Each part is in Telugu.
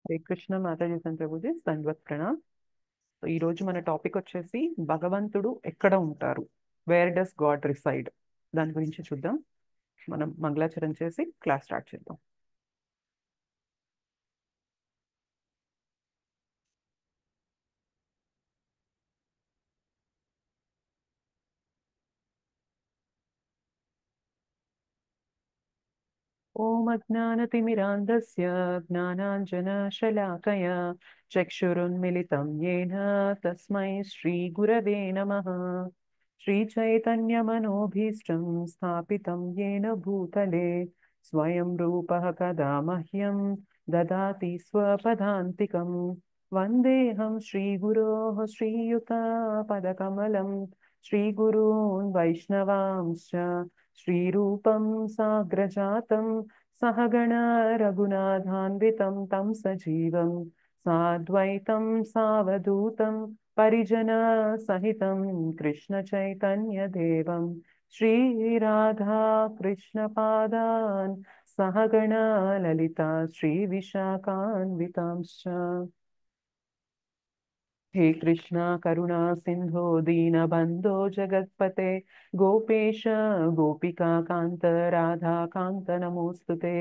శ్రీ కృష్ణ మాతాజీ ప్రభుజీ దండవత్ ప్రణామ్. సో ఈ రోజు మన టాపిక్ వచ్చేసి భగవంతుడు ఎక్కడ ఉంటారు, వేర్ డస్ గాడ్ రిసైడ్, దాని గురించి చూద్దాం. మనం మంగళాచరణ చేసి క్లాస్ స్టార్ట్ చేద్దాం. ఓం అజ్ఞానతిమిరాంధస్య జ్ఞానాంజనశలాకయా చక్షురున్మిలితం येन తస్మై శ్రీగురవే నమః. శ్రీచైతన్యమనోభీష్టం స్థాపితం येन భూతలే స్వయం రూపः కదా మహ్యం దదాతి స్వపదాంతికం. వందేహం శ్రీగురోః శ్రీయుతపదకమలం శ్రీగురూన్ వైష్ణవాంశ్చ श्रीरूपं साग्रजातं सहगण रघुनाथान्वितं तं सजीवं साद्वैतं सावधूतं परिजनसहितं कृष्णचैतन्यदेवं श्रीराधा कृष्णपादान् सहगण ललिता श्रीविशाखान्वितांश्च. हे कृष्णा करुणा सिंधो दीनबंधो जगत्पते गोपेश गोपिका कांत राधा कांत नमोस्तुते.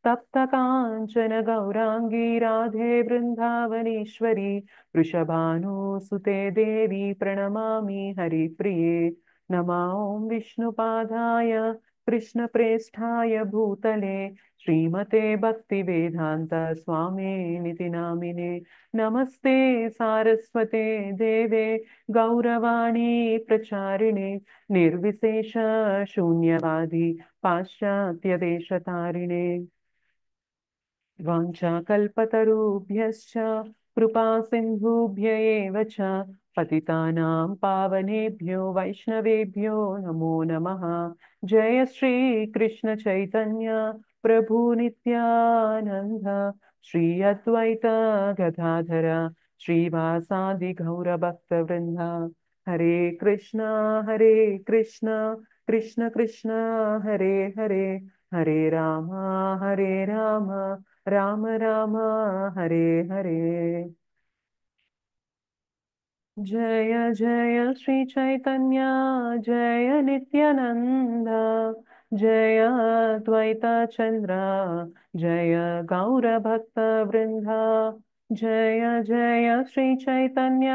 तप्त कांचन गौरांगी राधे वृंदावनेश्वरी वृषभानुसुते देवी प्रणमामि हरिप्रिये. नमा ओं विष्णुपादाय कृष्णप्रेष्ठाय भूतले श्रीमते भक्तिवेदांत स्वामिनिति नामिने. नमस्ते सारस्वते देवे गौरवाणी प्रचारिणे निर्विशेष शून्यवादी पाश्चात्यदेशतारिणे. वाञ्छाकल्पतरुभ्यश्च कृपा सिन्धुभ्य एव च पतितानां पावनेभ्यो वैष्णवेभ्यो नमो नमः. जय श्री कृष्ण चैतन्य प्रभु नित्यानंद श्री अद्वैत गदाधर श्रीवासादि गौर भक्त वृंद. हरे कृष्णा कृष्ण कृष्ण हरे हरे हरे राम राम राम हरे हरे. जय जय श्री चैतन्य जय नित्यानंद जय द्वैता चंद्र जय गौर भक्त वृंदा. जय जय श्री चैतन्य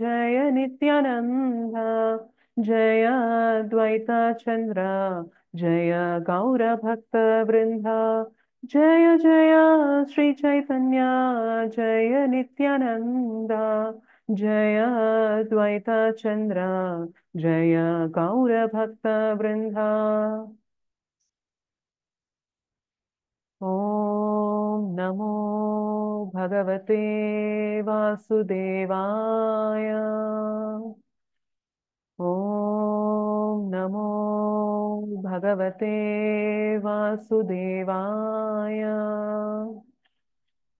जय नित्यानंद जय द्वैता चंद्र जय गौर भक्त वृंदा. जय जय श्री चैतन्य जय नित्यानंद जय द्वैता चंद्र जय गौर भक्त वृंदा. ओम नमो भगवते वासुदेवाय. ओम नमो भगवते वासुदेवाय.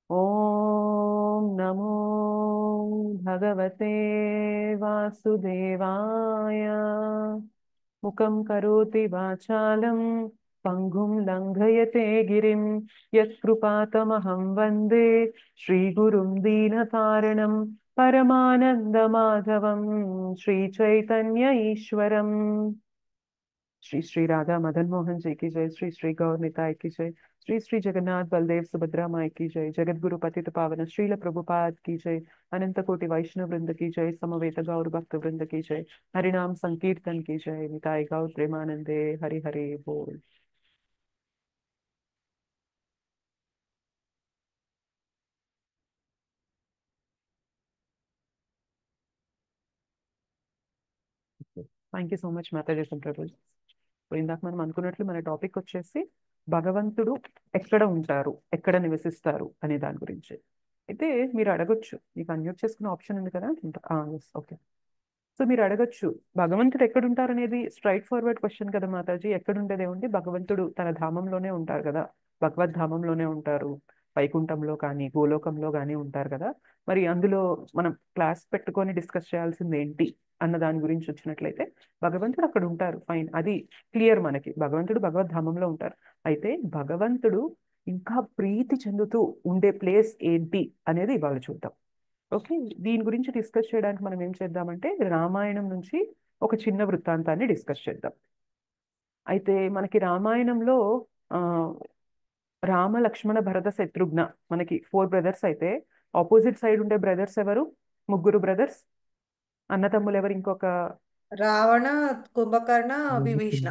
ओम नमो भगवते वासुदेवाय. मुखं करोति वाचालं पङ्गुं लङ्घयते गिरिं यत्कृपातमहं वन्दे श्रीगुरुं दीनतारिणं परमानन्दमाधवं श्रीचैतन्य ईश्वरम्. श्री श्री राधा मदन मोहन जी की जय. श्री श्री गौर निताय की जय. श्री श्री जगन्नाथ बलदेव सुभद्रा माई की जय. जगत गुरु पतित पावन श्रील प्रभुपाद की जय. अनंत कोटि वैष्णव वृंद की जय. समवेत गौर भक्त वृंद की जय. हरिनाम संकीर्तन की जय. निताय गौर प्रेमानंदे हरि हरि बोल. Thank you so much Mataji Prabhu. ఇందాక మనం అనుకున్నట్లు మన టాపిక్ వచ్చేసి భగవంతుడు ఎక్కడ ఉంటారు, ఎక్కడ నివసిస్తారు అనే దాని గురించి. అయితే మీరు అడగొచ్చు, మీకు అన్మ్యూట్ చేసుకునే ఆప్షన్ ఉంది కదా. ఓకే. సో మీరు అడగొచ్చు, భగవంతుడు ఎక్కడుంటారు అనేది స్ట్రైట్ ఫార్వర్డ్ క్వశ్చన్ కదా మాతాజీ. ఎక్కడుండేది ఏముంది, భగవంతుడు తన ధామంలోనే ఉంటారు కదా, భగవద్ధామంలోనే ఉంటారు. వైకుంఠంలో కానీ గోలోకంలో కానీ ఉంటారు కదా. మరి అందులో మనం క్లాస్ పెట్టుకొని డిస్కస్ చేయాల్సింది ఏంటి అన్న దాని గురించి వచ్చినట్లయితే, భగవంతుడు అక్కడ ఉంటారు, ఫైన్, అది క్లియర్ మనకి. భగవంతుడు భగవద్ధామంలో ఉంటారు. అయితే భగవంతుడు ఇంకా ప్రీతి చెందుతూ ఉండే ప్లేస్ ఏంటి అనేది ఇవాళ చూద్దాం. ఓకే, దీని గురించి డిస్కస్ చేయడానికి మనం ఏం చేద్దామంటే రామాయణం నుంచి ఒక చిన్న వృత్తాంతాన్ని డిస్కస్ చేద్దాం. అయితే మనకి రామాయణంలో ఆ, రామ లక్ష్మణ భరత శత్రుఘ్న మనకి 4 బ్రదర్స్ అయితే ఆపోజిట్ సైడ్ ఉండే బ్రదర్స్ ఎవరు? ముగ్గురు బ్రదర్స్ అన్నతమ్ములు ఎవరు? ఇంకొక రావణ, కుంభకర్ణ, విభీషణ.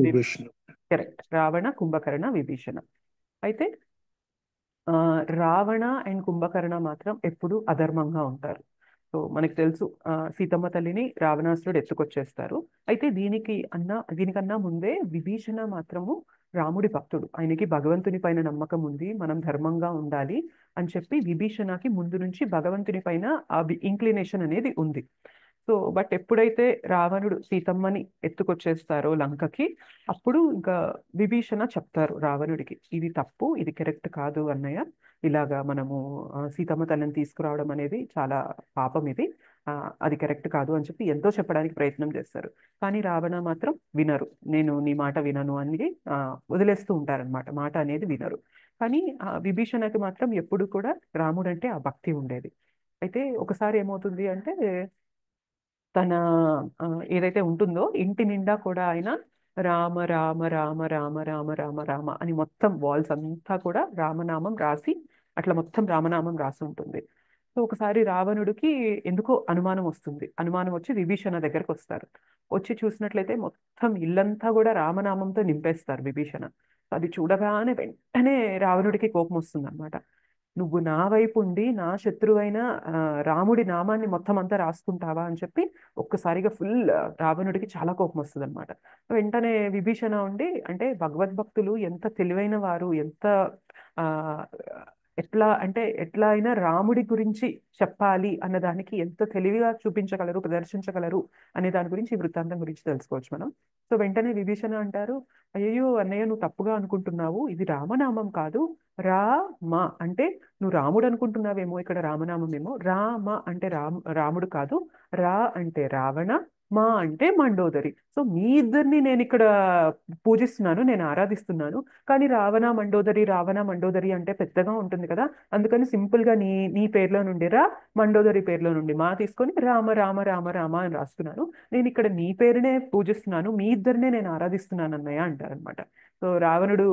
విభీషణ. కరెక్ట్, రావణ కుంభకర్ణ విభీషణ. అయితే రావణ అండ్ కుంభకర్ణ మాత్రం ఎప్పుడు అధర్మంగా ఉంటారు. సో మనకు తెలుసు, సీతమ్మ తల్లిని రావణాసురుడు ఎత్తుకొచ్చేస్తారు. అయితే దీనికన్నా ముందే విభీషణ మాత్రము రాముడి భక్తుడు, ఆయనకి భగవంతుని పైన నమ్మకం ఉంది, మనం ధర్మంగా ఉండాలి అని చెప్పి విభీషణకి ముందు నుంచి భగవంతుని పైన ఆ ఇంక్లినేషన్ అనేది ఉంది. సో బట్ ఎప్పుడైతే రావణుడు సీతమ్మని ఎత్తుకొచ్చేస్తారో లంకకి, అప్పుడు ఇంకా విభీషణ చెప్తారు రావణుడికి, ఇది తప్పు, ఇది కరెక్ట్ కాదు అన్నయ్య, ఇలాగా మనము సీతమ్మ తల్లిని తీసుకురావడం అనేది చాలా పాపం, ఇది అది కరెక్ట్ కాదు అని చెప్పి ఎంతో చెప్పడానికి ప్రయత్నం చేస్తారు. కానీ రావణ మాత్రం వినరు, నేను నీ మాట వినను అని వదిలేస్తూ ఉంటారనమాట, మాట అనేది వినరు. కానీ విభీషణకి మాత్రం ఎప్పుడు కూడా రాముడు అంటే ఆ భక్తి ఉండేది. అయితే ఒకసారి ఏమవుతుంది అంటే తన ఆ, ఏదైతే ఉంటుందో ఇంటి నిండా కూడా ఆయన రామ రామ రామ రామ రామ రామ రామ అని మొత్తం వాల్స్ అంతా కూడా రామనామం రాసి, అట్లా మొత్తం రామనామం రాసి ఉంటుంది. సో ఒకసారి రావణుడికి ఎందుకో అనుమానం వస్తుంది. అనుమానం వచ్చి విభీషణ దగ్గరకు వస్తారు. వచ్చి చూసినట్లయితే మొత్తం ఇల్లంతా కూడా రామనామంతో నింపేస్తారు విభీషణ. అది చూడగానే వెంటనే రావణుడికి కోపం వస్తుంది అనమాట. నువ్వు నా వైపు ఉండి నా శత్రువైన రాముడి నామాన్ని మొత్తం అంతా రాసుకుంటావా అని చెప్పి ఒక్కసారిగా ఫుల్ రావణుడికి చాలా కోపం వస్తుంది అనమాట. వెంటనే విభీషణ ఉండి, అంటే భగవద్భక్తులు ఎంత తెలివైన వారు, ఎంత ఆ ఎట్లా అంటే ఎట్లా అయినా రాముడి గురించి చెప్పాలి అన్నదానికి ఎంత తెలివిగా చూపించగలరు, ప్రదర్శించగలరు అనే దాని గురించి ఈ వృత్తాంతం గురించి తెలుసుకోవచ్చు మనం. సో వెంటనే విభీషణ అంటారు, అయ్యో అన్నయ్య నువ్వు తప్పుగా అనుకుంటున్నావు, ఇది రామనామం కాదు, రామ అంటే నువ్వు రాముడు అనుకుంటున్నావేమో, ఇక్కడ రామనామం ఏమో, రామ అంటే రాముడు కాదు, రా అంటే రావణ, మా అంటే మండోదరి. సో మీ ఇద్దరిని నేను ఇక్కడ పూజిస్తున్నాను, నేను ఆరాధిస్తున్నాను. కానీ రావణ మండోదరి అంటే పెద్దగా ఉంటుంది కదా, అందుకని సింపుల్ గా నీ నీ పేర్లో నుండి మండోదరి పేర్లో నుండి మా తీసుకొని రామ రామ రామ రామ అని రాస్తున్నాను. నేను ఇక్కడ నీ పేరునే పూజిస్తున్నాను, మీ ఇద్దరినే నేను ఆరాధిస్తున్నాను అన్నయ్య అంటారనమాట. సో రావణుడు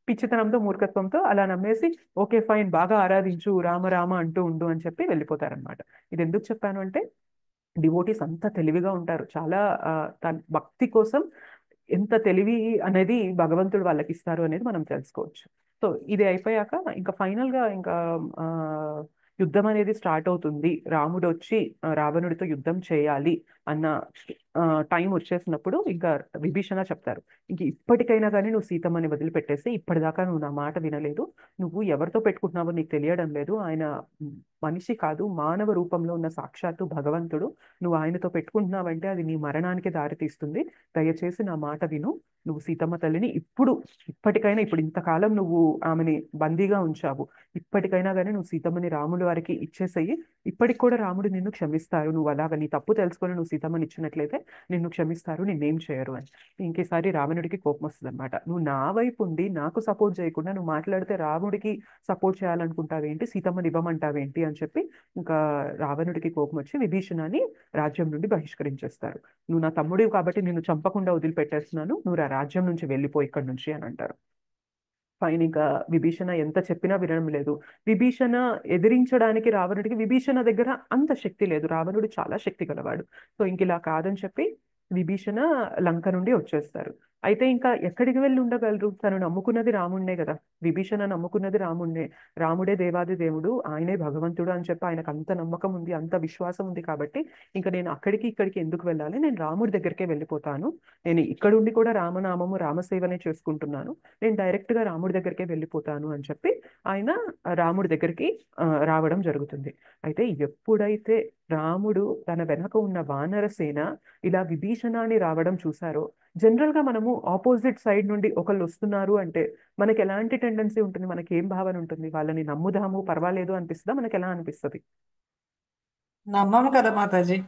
పిచ్చితనంతో మూర్ఖత్వంతో అలా నమ్మేసి ఓకే ఫైన్, బాగా ఆరాధించు, రామ రామ అంటూ ఉండు అని చెప్పి వెళ్ళిపోతారనమాట. ఇది ఎందుకు చెప్పాను అంటే డివోటీస్ అంతా తెలివిగా ఉంటారు చాలా. తన భక్తి కోసం ఎంత తెలివి అనేది భగవంతుడు వాళ్ళకి ఇస్తారు అనేది మనం తెలుసుకోవచ్చు. సో ఇది అయిపోయాక ఇంకా ఫైనల్ గా ఇంకా ఆ, యుద్ధం అనేది స్టార్ట్ అవుతుంది. రాముడు వచ్చి రావణుడితో యుద్ధం చేయాలి అన్న టైం వచ్చేసినప్పుడు ఇంకా విభీషణ చెప్తారు, ఇంక ఇప్పటికైనా కానీ నువ్వు సీతమ్మని వదిలిపెట్టేసి, ఇప్పటిదాకా నువ్వు నా మాట వినలేదు, నువ్వు ఎవరితో పెట్టుకుంటున్నావో నీకు తెలియడం లేదు, ఆయన మనిషి కాదు మానవ రూపంలో ఉన్న సాక్షాత్తు భగవంతుడు, నువ్వు ఆయనతో పెట్టుకుంటున్నావంటే అది నీ మరణానికి దారితీస్తుంది, దయచేసి నా మాట విను, నువ్వు సీతమ్మ తల్లిని ఇప్పటికైనా, ఇప్పుడు ఇంతకాలం నువ్వు ఆమెని బందీగా ఉంచావు, ఇప్పటికైనా కానీ నువ్వు సీతమ్మని రాముడి వారికి ఇచ్చేసేయి, ఇప్పటికి కూడా రాముడు నిన్ను క్షమిస్తారు, నువ్వు అలాగ నీ తప్పు తెలుసుకొని నువ్వు సీతమ్మని ఇచ్చినట్లయితే నిన్ను క్షమిస్తారు, నిన్నేం చేయరు అని. ఇంకేసారి రావణుడికి కోపం వస్తుంది అనమాట, నువ్వు నా వైపు ఉండి నాకు సపోర్ట్ చేయకుండా నువ్వు మాట్లాడితే రాముడికి సపోర్ట్ చేయాలనుకుంటావేంటి, సీతమ్మని ఇవ్వమంటావేంటి అని చెప్పి ఇంకా రావణుడికి కోపం వచ్చి విభీషణాన్ని రాజ్యం నుండి బహిష్కరించేస్తారు. నువ్వు నా తమ్ముడివి కాబట్టి నిన్ను చంపకుండా వదిలిపెట్టేస్తున్నాను, నువ్వు ఆ రాజ్యం నుంచి వెళ్ళిపో ఇక్కడి నుంచి అని అంటారు. ఫైన్, ఇంకా విభీషణ ఎంత చెప్పినా వినడం లేదు. విభీషణ ఎదిరించడానికి రావణుడికి విభీషణ దగ్గర అంత శక్తి లేదు, రావణుడు చాలా శక్తి గలవాడు. సో ఇంక ఇలా కాదని చెప్పి విభీషణ లంక నుండి వచ్చేస్తారు. అయితే ఇంకా ఎక్కడికి వెళ్ళి ఉండగలరు, తను నమ్ముకున్నది రాముడినే కదా, విభీషణ నమ్ముకున్నది రాముడినే, రాముడే దేవాది దేవుడు, ఆయనే భగవంతుడు అని చెప్పి ఆయనకు అంత నమ్మకం ఉంది, అంత విశ్వాసం ఉంది కాబట్టి ఇంకా నేను అక్కడికి ఇక్కడికి ఎందుకు వెళ్ళాలి, నేను రాముడి దగ్గరికే వెళ్ళిపోతాను, నేను ఇక్కడుండి కూడా రామనామము రామసేవనే చేసుకుంటున్నాను, నేను డైరెక్ట్ గా రాముడి దగ్గరికే వెళ్ళిపోతాను అని చెప్పి ఆయన రాముడి దగ్గరికి రావడం జరుగుతుంది. అయితే ఎప్పుడైతే రాముడు తన వెనక ఉన్న వానర సేన ఇలా విభీషణాన్ని రావడం చూసారో, జనరల్ గా మనము ఆపోజిట్ సైడ్ నుండి ఒకళ్ళు వస్తున్నారు అంటే మనకి ఎలాంటి టెండెన్సీ ఉంటుంది, మనకి ఏం భావన ఉంటుంది, వాళ్ళని నమ్ముదాము పర్వాలేదు అనిపిస్తుందా, మనకి ఎలా అనిపిస్తుంది? నమ్మము కదా మాతాజీ.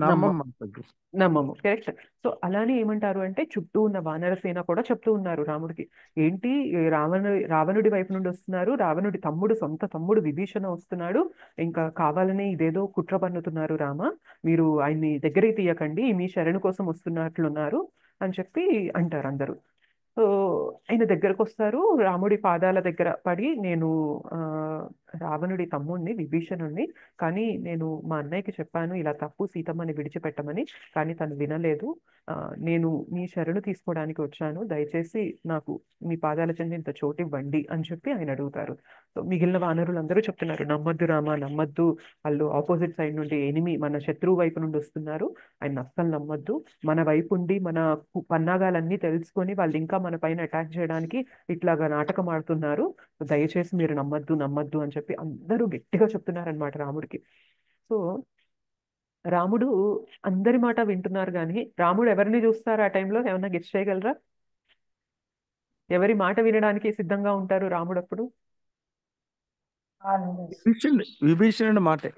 నమ్మం నమ్మమ్మ తగ్గి. నమ్మము, కరెక్ట్. సో అలానే ఏమంటారు అంటే చుట్టూ ఉన్న వానరసేన కూడా చెప్తూ ఉన్నారు రాముడికి, ఏంటి ఈ రావణుడి వైపు నుండి వస్తున్నారు, రావణుడి తమ్ముడు, సొంత తమ్ముడు విభీషణ వస్తున్నాడు, ఇంకా కావాలని ఇదేదో కుట్ర పన్నుతున్నారు రామ, మీరు ఆయన్ని దగ్గరికి తీయకండి, మీ శరణు కోసం వస్తున్నట్లున్నారు అని చెప్పి అంటారు అందరూ. సో ఆయన దగ్గరకు వస్తారు, రాముడి పాదాల దగ్గర పడి, నేను ఆ, రావణుడి తమ్ముడిని విభీషణుడిని, కానీ నేను మా అన్నయ్యకి చెప్పాను ఇలా తప్పు, సీతమ్మని విడిచిపెట్టమని, కానీ తను వినలేదు. ఆ, నేను మీ శరణు తీసుకోవడానికి వచ్చాను, దయచేసి నాకు మీ పాదాల చెంది ఇంత చోటు ఇవ్వండి అని చెప్పి ఆయన అడుగుతారు. సో మిగిలిన వానరులందరూ చెప్తున్నారు, నమ్మద్దు రామ, నమ్మద్దు, వాళ్ళు ఆపోజిట్ సైడ్ నుండి మన శత్రువు వైపు నుండి వస్తున్నారు, ఆయన అస్సలు నమ్మద్దు, మన వైపు ఉండి మన పన్నాగాలన్నీ తెలుసుకొని వాళ్ళు ఇంకా మన పైన అటాక్ చేయడానికి ఇట్లాగా నాటకం ఆడుతున్నారు, దయచేసి మీరు నమ్మద్దు నమ్మద్దు అని చెప్పి అందరూ గట్టిగా చెప్తున్నారనమాట రాముడికి. సో రాముడు అందరి మాట వింటున్నారు, కానీ రాముడు ఎవరిని చూస్తారు ఆ టైంలో, ఏమన్నా గెస్ట్ చేయగలరా? ఎవరి మాట వినడానికి సిద్ధంగా ఉంటారు రాముడు అప్పుడు? విభీషణుడి మాటే.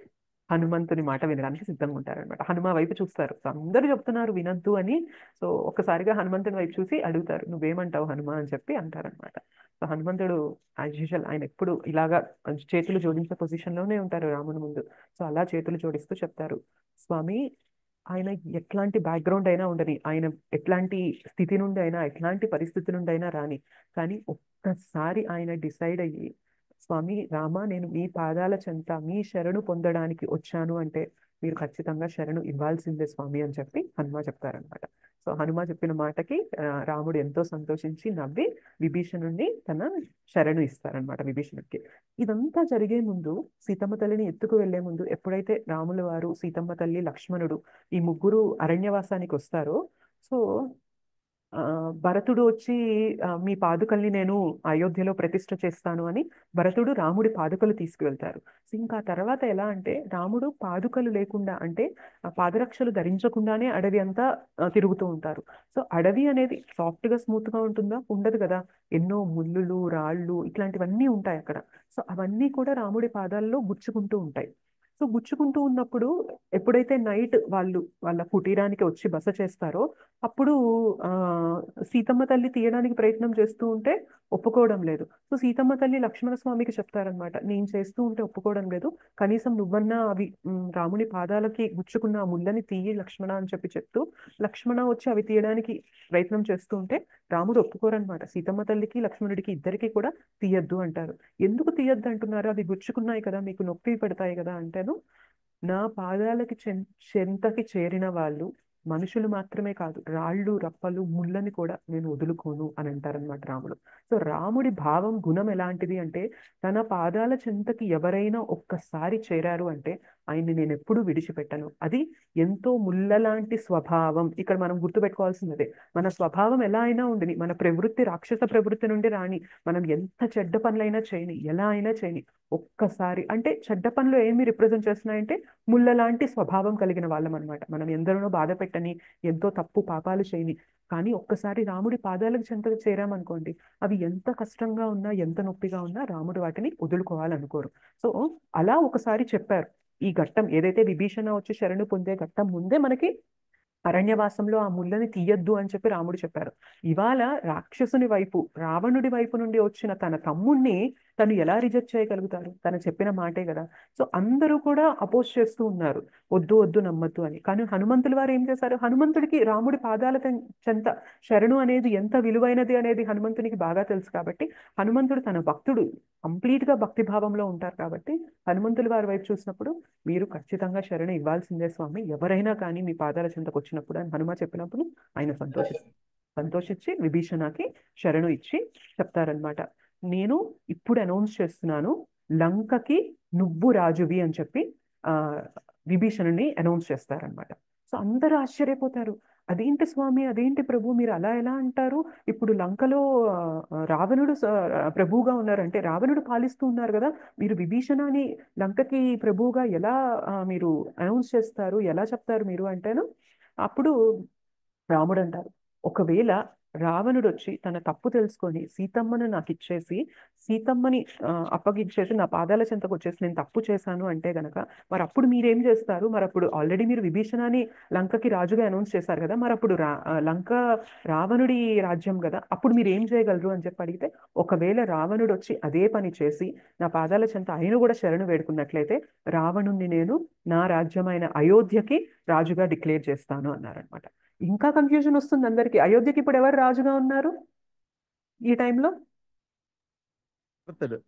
హనుమంతుని మాట వినడానికి సిద్ధంగా ఉంటారనమాట. హనుమ వైపు చూస్తారు, సో అందరూ చెప్తున్నారు వినద్దు అని. సో ఒక్కసారిగా హనుమంతుని వైపు చూసి అడుగుతారు, నువ్వేమంటావు హనుమ అని చెప్పి అంటారనమాట. సో హనుమంతుడు యాజ్ యూజువల్ ఆయన ఎప్పుడు ఇలాగా చేతులు జోడించే పొజిషన్లోనే ఉంటారు రాముని ముందు. సో అలా చేతులు జోడిస్తూ చెప్తారు, స్వామి, ఆయన ఎట్లాంటి బ్యాక్గ్రౌండ్ అయినా ఉండని, ఆయన ఎట్లాంటి స్థితి నుండి అయినా, ఎట్లాంటి పరిస్థితి నుండి అయినా రాని, కానీ ఒక్కసారి ఆయన డిసైడ్ అయ్యి, స్వామి రామ, నేను మీ పాదాల చెంత మీ శరణు పొందడానికి వచ్చాను అంటే మీరు ఖచ్చితంగా శరణు ఇవ్వాల్సిందే స్వామి అని చెప్పి హనుమ చెప్తారనమాట. సో హనుమ చెప్పిన మాటకి రాముడు ఎంతో సంతోషించి నవ్వి విభీషణుడిని తన శరణు ఇస్తారనమాట విభీషణుడికి. ఇదంతా జరిగే ముందు, సీతమ్మ తల్లిని ఎత్తుకు వెళ్లే ముందు, ఎప్పుడైతే రాముల వారు, సీతమ్మ తల్లి, లక్ష్మణుడు ఈ ముగ్గురు అరణ్యవాసానికి వస్తారో, సో భరతుడు వచ్చి మీ పాదుకల్ని నేను అయోధ్యలో ప్రతిష్ఠ చేస్తాను అని భరతుడు రాముడి పాదుకలు తీసుకువెళ్తారు. సో ఇంకా తర్వాత ఎలా అంటే, రాముడు పాదుకలు లేకుండా, అంటే పాదరక్షలు ధరించకుండానే అడవి అంతా తిరుగుతూ ఉంటారు. సో అడవి అనేది సాఫ్ట్ గా స్మూత్ గా ఉంటుందా? ఉండదు కదా, ఎన్నో ముళ్ళులు, రాళ్ళు, ఇట్లాంటివన్నీ ఉంటాయి అక్కడ. సో అవన్నీ కూడా రాముడి పాదాల్లో గుచ్చుకుంటూ ఉంటాయి. సో గుచ్చుకుంటూ ఉన్నప్పుడు, ఎప్పుడైతే నైట్ వాళ్ళ కుటీరానికి వచ్చి బస చేస్తారో, అప్పుడు ఆ సీతమ్మ తల్లి తీయడానికి ప్రయత్నం చేస్తూ ఉంటే ఒప్పుకోవడం లేదు. సో సీతమ్మ తల్లి లక్ష్మణ స్వామికి చెప్తారనమాట, నేను చేస్తూ ఉంటే ఒప్పుకోవడం లేదు, కనీసం నువ్వన్నా అవి రాముని పాదాలకి గుచ్చుకున్న ఆ ముళ్ళని తీయి లక్ష్మణ అని చెప్పి చెప్తూ, లక్ష్మణ వచ్చి అవి తీయడానికి ప్రయత్నం చేస్తూ ఉంటే రాముడు ఒప్పుకోరనమాట. సీతమ్మ తల్లికి లక్ష్మణుడికి ఇద్దరికి కూడా తీయద్దు అంటారు. ఎందుకు తీయద్దు అంటున్నారు? అవి గుచ్చుకున్నాయి కదా, మీకు నొప్పి పెడతాయి కదా అంటేను, నా పాదాలకి చెంతకి చేరిన వాళ్ళు మనుషులు మాత్రమే కాదు, రాళ్ళు, రప్పలు, ముళ్ళని కూడా నేను వదులుకోను అని అంటారనమాట రాముడు. సో రాముడి భావం, గుణం ఎలాంటిది అంటే, తన పాదాల చెంతకి ఎవరైనా ఒక్కసారి చేరారు అంటే ఆయన్ని నేను ఎప్పుడూ విడిచిపెట్టను. అది ఎంతో ముళ్ళలాంటి స్వభావం. ఇక్కడ మనం గుర్తుపెట్టుకోవాల్సినదే, మన స్వభావం ఎలా అయినా ఉండని, మన ప్రవృత్తి రాక్షస ప్రవృత్తి నుండి రాని, మనం ఎంత చెడ్డ పనులైనా చేయని, ఎలా అయినా చేయని, ఒక్కసారి అంటే చెడ్డ పనులు ఏమి రిప్రజెంట్ చేస్తున్నాయంటే ముళ్ళ లాంటి స్వభావం కలిగిన వాళ్ళం అనమాట. మనం ఎందరినో బాధ పెట్టని, ఎంతో తప్పు పాపాలు చేయని, కానీ ఒక్కసారి రాముడి పాదాలకు చెంతకు చేరామనుకోండి, అవి ఎంత కష్టంగా ఉన్నా, ఎంత నొప్పిగా ఉన్నా రాముడు వాటిని వదులుకోవాలనుకోరు. సో అలా ఒకసారి చెప్పారు. ఈ ఘట్టం ఏదైతే విభీషణ వచ్చి శరణు పొందే ఘట్టం ముందే మనకి అరణ్యవాసంలో ఆ ముళ్ళని తీయద్దు అని చెప్పి రాముడు చెప్పారు. ఇవాళ రాక్షసుని వైపు, రావణుడి వైపు నుండి వచ్చిన తన తమ్ముణ్ణి తను ఎలా రిజెక్ట్ చేయగలుగుతారు? తను చెప్పిన మాటే కదా. సో అందరూ కూడా అపోజ్ చేస్తూ ఉన్నారు, వద్దు వద్దు నమ్మద్దు అని. కానీ హనుమంతుల వారు ఏం చేశారు? హనుమంతుడికి రాముడి పాదాల చెంత శరణు అనేది ఎంత విలువైనది అనేది హనుమంతునికి బాగా తెలుసు కాబట్టి, హనుమంతుడు తన భక్తుడు, కంప్లీట్ గా భక్తి భావంలో ఉంటారు కాబట్టి, హనుమంతుల వారి వైపు చూసినప్పుడు మీరు ఖచ్చితంగా శరణు ఇవ్వాల్సిందే స్వామి, ఎవరైనా కానీ మీ పాదాల చెంతకు వచ్చినప్పుడు అని హనుమ చెప్పినప్పుడు ఆయన సంతోషించి విభీషణకి శరణు ఇచ్చి చెప్తారనమాట, నేను ఇప్పుడు అనౌన్స్ చేస్తున్నాను, లంకకి నువ్వు రాజువి అని చెప్పి ఆ విభీషణుని అనౌన్స్ చేస్తారనమాట. సో అందరూ ఆశ్చర్యపోతారు, అదేంటి స్వామి, అదేంటి ప్రభు, మీరు అలా ఎలా అంటారు? ఇప్పుడు లంకలో రావణుడు ప్రభువుగా ఉన్నారంటే, రావణుడు పాలిస్తూ ఉన్నారు కదా, మీరు విభీషణని లంకకి ప్రభువుగా ఎలా మీరు అనౌన్స్ చేస్తారు, ఎలా చెప్తారు మీరు అంటేను, అప్పుడు రాముడు అంటారు, ఒకవేళ రావణుడు వచ్చి తన తప్పు తెలుసుకొని సీతమ్మను నాకు ఇచ్చేసి సీతమ్మని అప్పగిచ్చేసి నా పాదాల చెంతకు వచ్చేసి నేను తప్పు చేశాను అంటే గనక మరి అప్పుడు మీరేం చేస్తారు? మరి అప్పుడు ఆల్రెడీ మీరు విభీషణాన్ని లంకకి రాజుగా అనౌన్స్ చేశారు కదా, మరి అప్పుడు లంక రావణుడి రాజ్యం కదా, అప్పుడు మీరు ఏం చేయగలరు అని చెప్పి అడిగితే, ఒకవేళ రావణుడు వచ్చి అదే పని చేసి నా పాదాల చెంత ఆయన కూడా శరణు వేడుకున్నట్లయితే రావణుణ్ణి నేను నా రాజ్యమైన అయోధ్యకి రాజుగా డిక్లేర్ చేస్తాను అన్నారనమాట. ఇంకా కన్ఫ్యూజన్ వస్తుంది అందరికి. అయోధ్యకి ఇప్పుడు ఎవరు రాజుగా ఉన్నారు ఈ టైంలో? భరతుడు.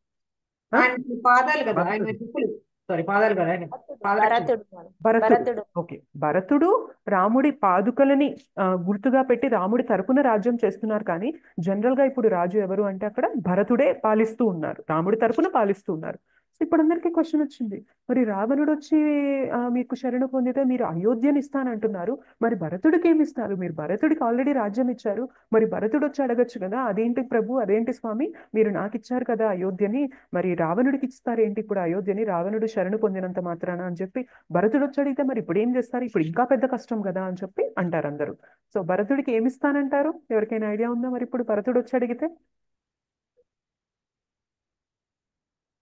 ఆయన పాదాలు కదా, ఆయన భరతుడు. చెప్పులు. సారీ, పాదాలు కదా ఆయన పాదాలు. భరతుడు మేడం. భరతుడు. భరతుడు. ఓకే, భరతుడు రాముడి పాదుకలని గుర్తుగా పెట్టి రాముడి తరపున రాజ్యం చేస్తున్నారు. కానీ జనరల్ గా ఇప్పుడు రాజు ఎవరు అంటే అక్కడ భరతుడే పాలిస్తూ ఉన్నారు, రాముడి తరపున పాలిస్తూ ఉన్నారు. సో ఇప్పుడు అందరికీ క్వశ్చన్ వచ్చింది, మరి రావణుడు వచ్చి మీకు శరణు పొందితే మీరు అయోధ్యని ఇస్తానంటున్నారు, మరి భరతుడికి ఏమి ఇస్తారు? మీరు భరతుడికి ఆల్రెడీ రాజ్యం ఇచ్చారు, మరి భరతుడు వచ్చి అడగచ్చు కదా, అదేంటి ప్రభు, అదేంటి స్వామి, మీరు నాకు ఇచ్చారు కదా అయోధ్యని, మరి రావణుడికి ఇస్తారేంటి ఇప్పుడు అయోధ్యని, రావణుడు శరణు పొందినంత మాత్రాన అని చెప్పి భరతుడు వచ్చి అడిగితే మరి ఇప్పుడు ఏం చేస్తారు, ఇప్పుడు ఇంకా పెద్ద కష్టం కదా అని చెప్పి అంటారు అందరూ. సో భరతుడికి ఏమి ఇస్తానంటారు? ఎవరికైనా ఐడియా ఉందా మరి ఇప్పుడు భరతుడు వచ్చి అడిగితే?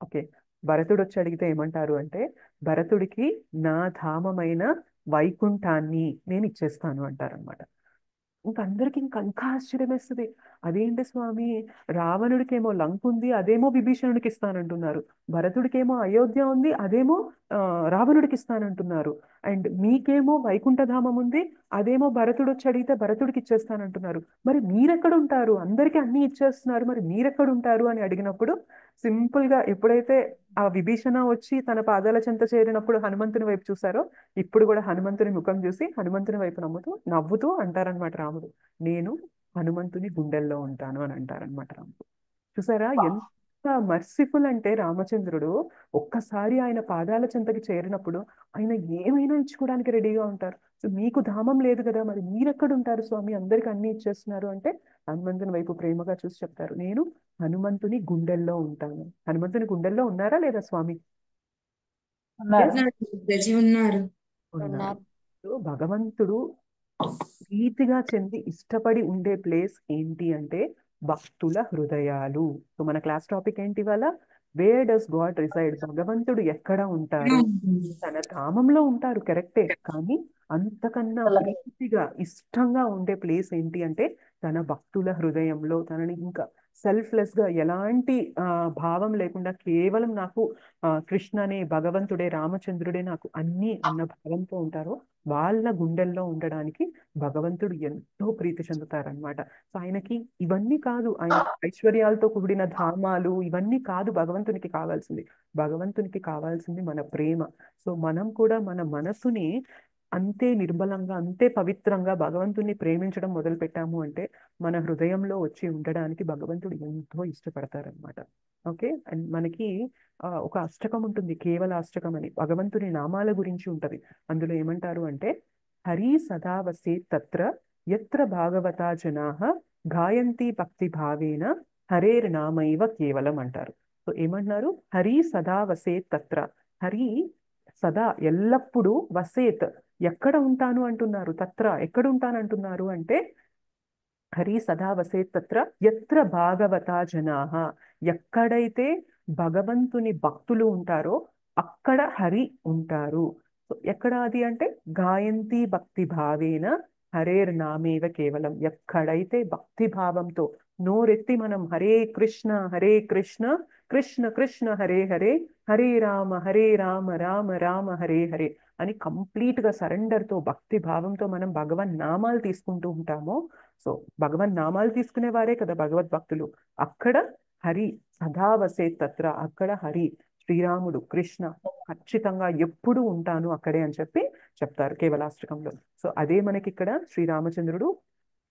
ఓకే, భరతుడు వచ్చి అడిగితే ఏమంటారు అంటే, భరతుడికి నా ధామమైన వైకుంఠాన్ని నేను ఇచ్చేస్తాను అంటారనమాట. ఇంకా అందరికి ఇంకా ఆశ్చర్యం వేస్తుంది, అదేంటి స్వామి, రావణుడికేమో లంక ఉంది, అదేమో విభీషణుడికి ఇస్తానంటున్నారు, భరతుడికేమో అయోధ్య ఉంది, అదేమో రావణుడికి ఇస్తానంటున్నారు, అండ్ మీకేమో వైకుంఠధామం ఉంది, అదేమో భరతుడు వచ్చి అడిగితే భరతుడికి ఇచ్చేస్తానంటున్నారు, మరి మీరెక్కడ ఉంటారు? అందరికీ అన్ని ఇచ్చేస్తున్నారు, మరి మీరెక్కడ ఉంటారు అని అడిగినప్పుడు సింపుల్ గా ఎప్పుడైతే ఆ విభీషణ వచ్చి తన పాదాల చెంత చేరినప్పుడు హనుమంతుని వైపు చూసారో, ఇప్పుడు కూడా హనుమంతుని ముఖం చూసి హనుమంతుని వైపు నవ్వుతూ అంటారనమాట రాముడు, నేను హనుమంతుని గుండెల్లో ఉంటాను అని అంటారనమాట రాముడు. చూసారా ఎంత మర్సిఫుల్ అంటే రామచంద్రుడు ఒక్కసారి ఆయన పాదాల చెంతకి చేరినప్పుడు ఆయన ఏమైనా ఇచ్చుకోవడానికి రెడీగా ఉంటారు. సో మీకు ధామం లేదు కదా, మరి మీరెక్కడ ఉంటారు స్వామి, అందరికి అన్ని ఇచ్చేస్తున్నారు అంటే హనుమంతుని వైపు ప్రేమగా చూసి చెప్తారు, నేను హనుమంతుని గుండెల్లో ఉంటాను. హనుమంతుని గుండెల్లో ఉన్నారా లేదా స్వామి? ఉన్నారు. గజి ఉన్నారు. ఉన్నారు. ఉన్నారు. సో భగవంతుడు ప్రీతిగా చెంది ఇష్టపడి ఉండే ప్లేస్ ఏంటి అంటే భక్తుల హృదయాలు. సో మన క్లాస్ టాపిక్ ఏంటి ఇవాళ? Where does God reside? భగవంతుడు ఎక్కడ ఉంటారు? తన ధామంలో ఉంటారు, కరెక్టే, కానీ అంతకన్నా ప్రీతిగా ఇష్టంగా ఉండే ప్లేస్ ఏంటి అంటే తన భక్తుల హృదయంలో. తనని ఇంకా సెల్ఫ్లెస్ గా ఎలాంటి భావం లేకుండా కేవలం నాకు కృష్ణనే, భగవంతుడే, రామచంద్రుడే నాకు అన్ని అన్న భావంతో ఉంటారో వాళ్ళ గుండెల్లో ఉండడానికి భగవంతుడు ఎంతో ప్రీతి చెందుతారనమాట. సో ఆయనకి ఇవన్నీ కాదు, ఆయన ఐశ్వర్యాలతో కూడిన ధామాలు ఇవన్నీ కాదు భగవంతునికి కావాల్సింది. భగవంతునికి కావాల్సింది మన ప్రేమ. సో మనం కూడా మన మనసుని అంతే నిర్మలంగా, అంతే పవిత్రంగా భగవంతుని ప్రేమించడం మొదలు పెట్టాము అంటే మన హృదయంలో వచ్చి ఉండడానికి భగవంతుడు ఎంతో ఇష్టపడతారనమాట. ఓకే, అండ్ మనకి ఒక అష్టకం ఉంటుంది, కేవల అష్టకం అని, భగవంతుని నామాల గురించి ఉంటది. అందులో ఏమంటారు అంటే, హరి సదా వసే తత్ర యత్ర భాగవతా జనాః గాయంతి భక్తి భావేన హరేర్ నామైవ కేవలం అంటారు. సో ఏమంటున్నారు? హరి సదా వసేత్ తత్ర, హరి సదా ఎల్లప్పుడూ వసేత్ ఎక్కడ ఉంటాను అంటున్నారు, తత్ర ఎక్కడ ఉంటాను అంటున్నారు అంటే హరి సదా వసేత్ తత్ర యత్ర భాగవతా జనాః, ఎక్కడైతే భగవంతుని భక్తులు ఉంటారో అక్కడ హరి ఉంటారు. సో ఎక్కడ అది అంటే గాయంతి భక్తి భావేన హరేర్ నామేవ కేవలం, ఎక్కడైతే భక్తి భావంతో నోరెత్తి మనం హరే కృష్ణ కృష్ణ కృష్ణ హరే హరే, హరే రామ రామ రామ హరే హరే అని కంప్లీట్ గా సరెండర్ తో భక్తి భావంతో మనం భగవన్ నామాలు తీసుకుంటూ ఉంటామో, సో భగవన్ నామాలు తీసుకునే వారే కదా భగవద్భక్తులు, అక్కడ హరి సదా వసే తత్ర, అక్కడ హరి శ్రీరాముడు కృష్ణ ఖచ్చితంగా ఎప్పుడు ఉంటాను అక్కడే అని చెప్పి చెప్తారు కేవలాష్టకంలో. సో అదే మనకి ఇక్కడ శ్రీరామచంద్రుడు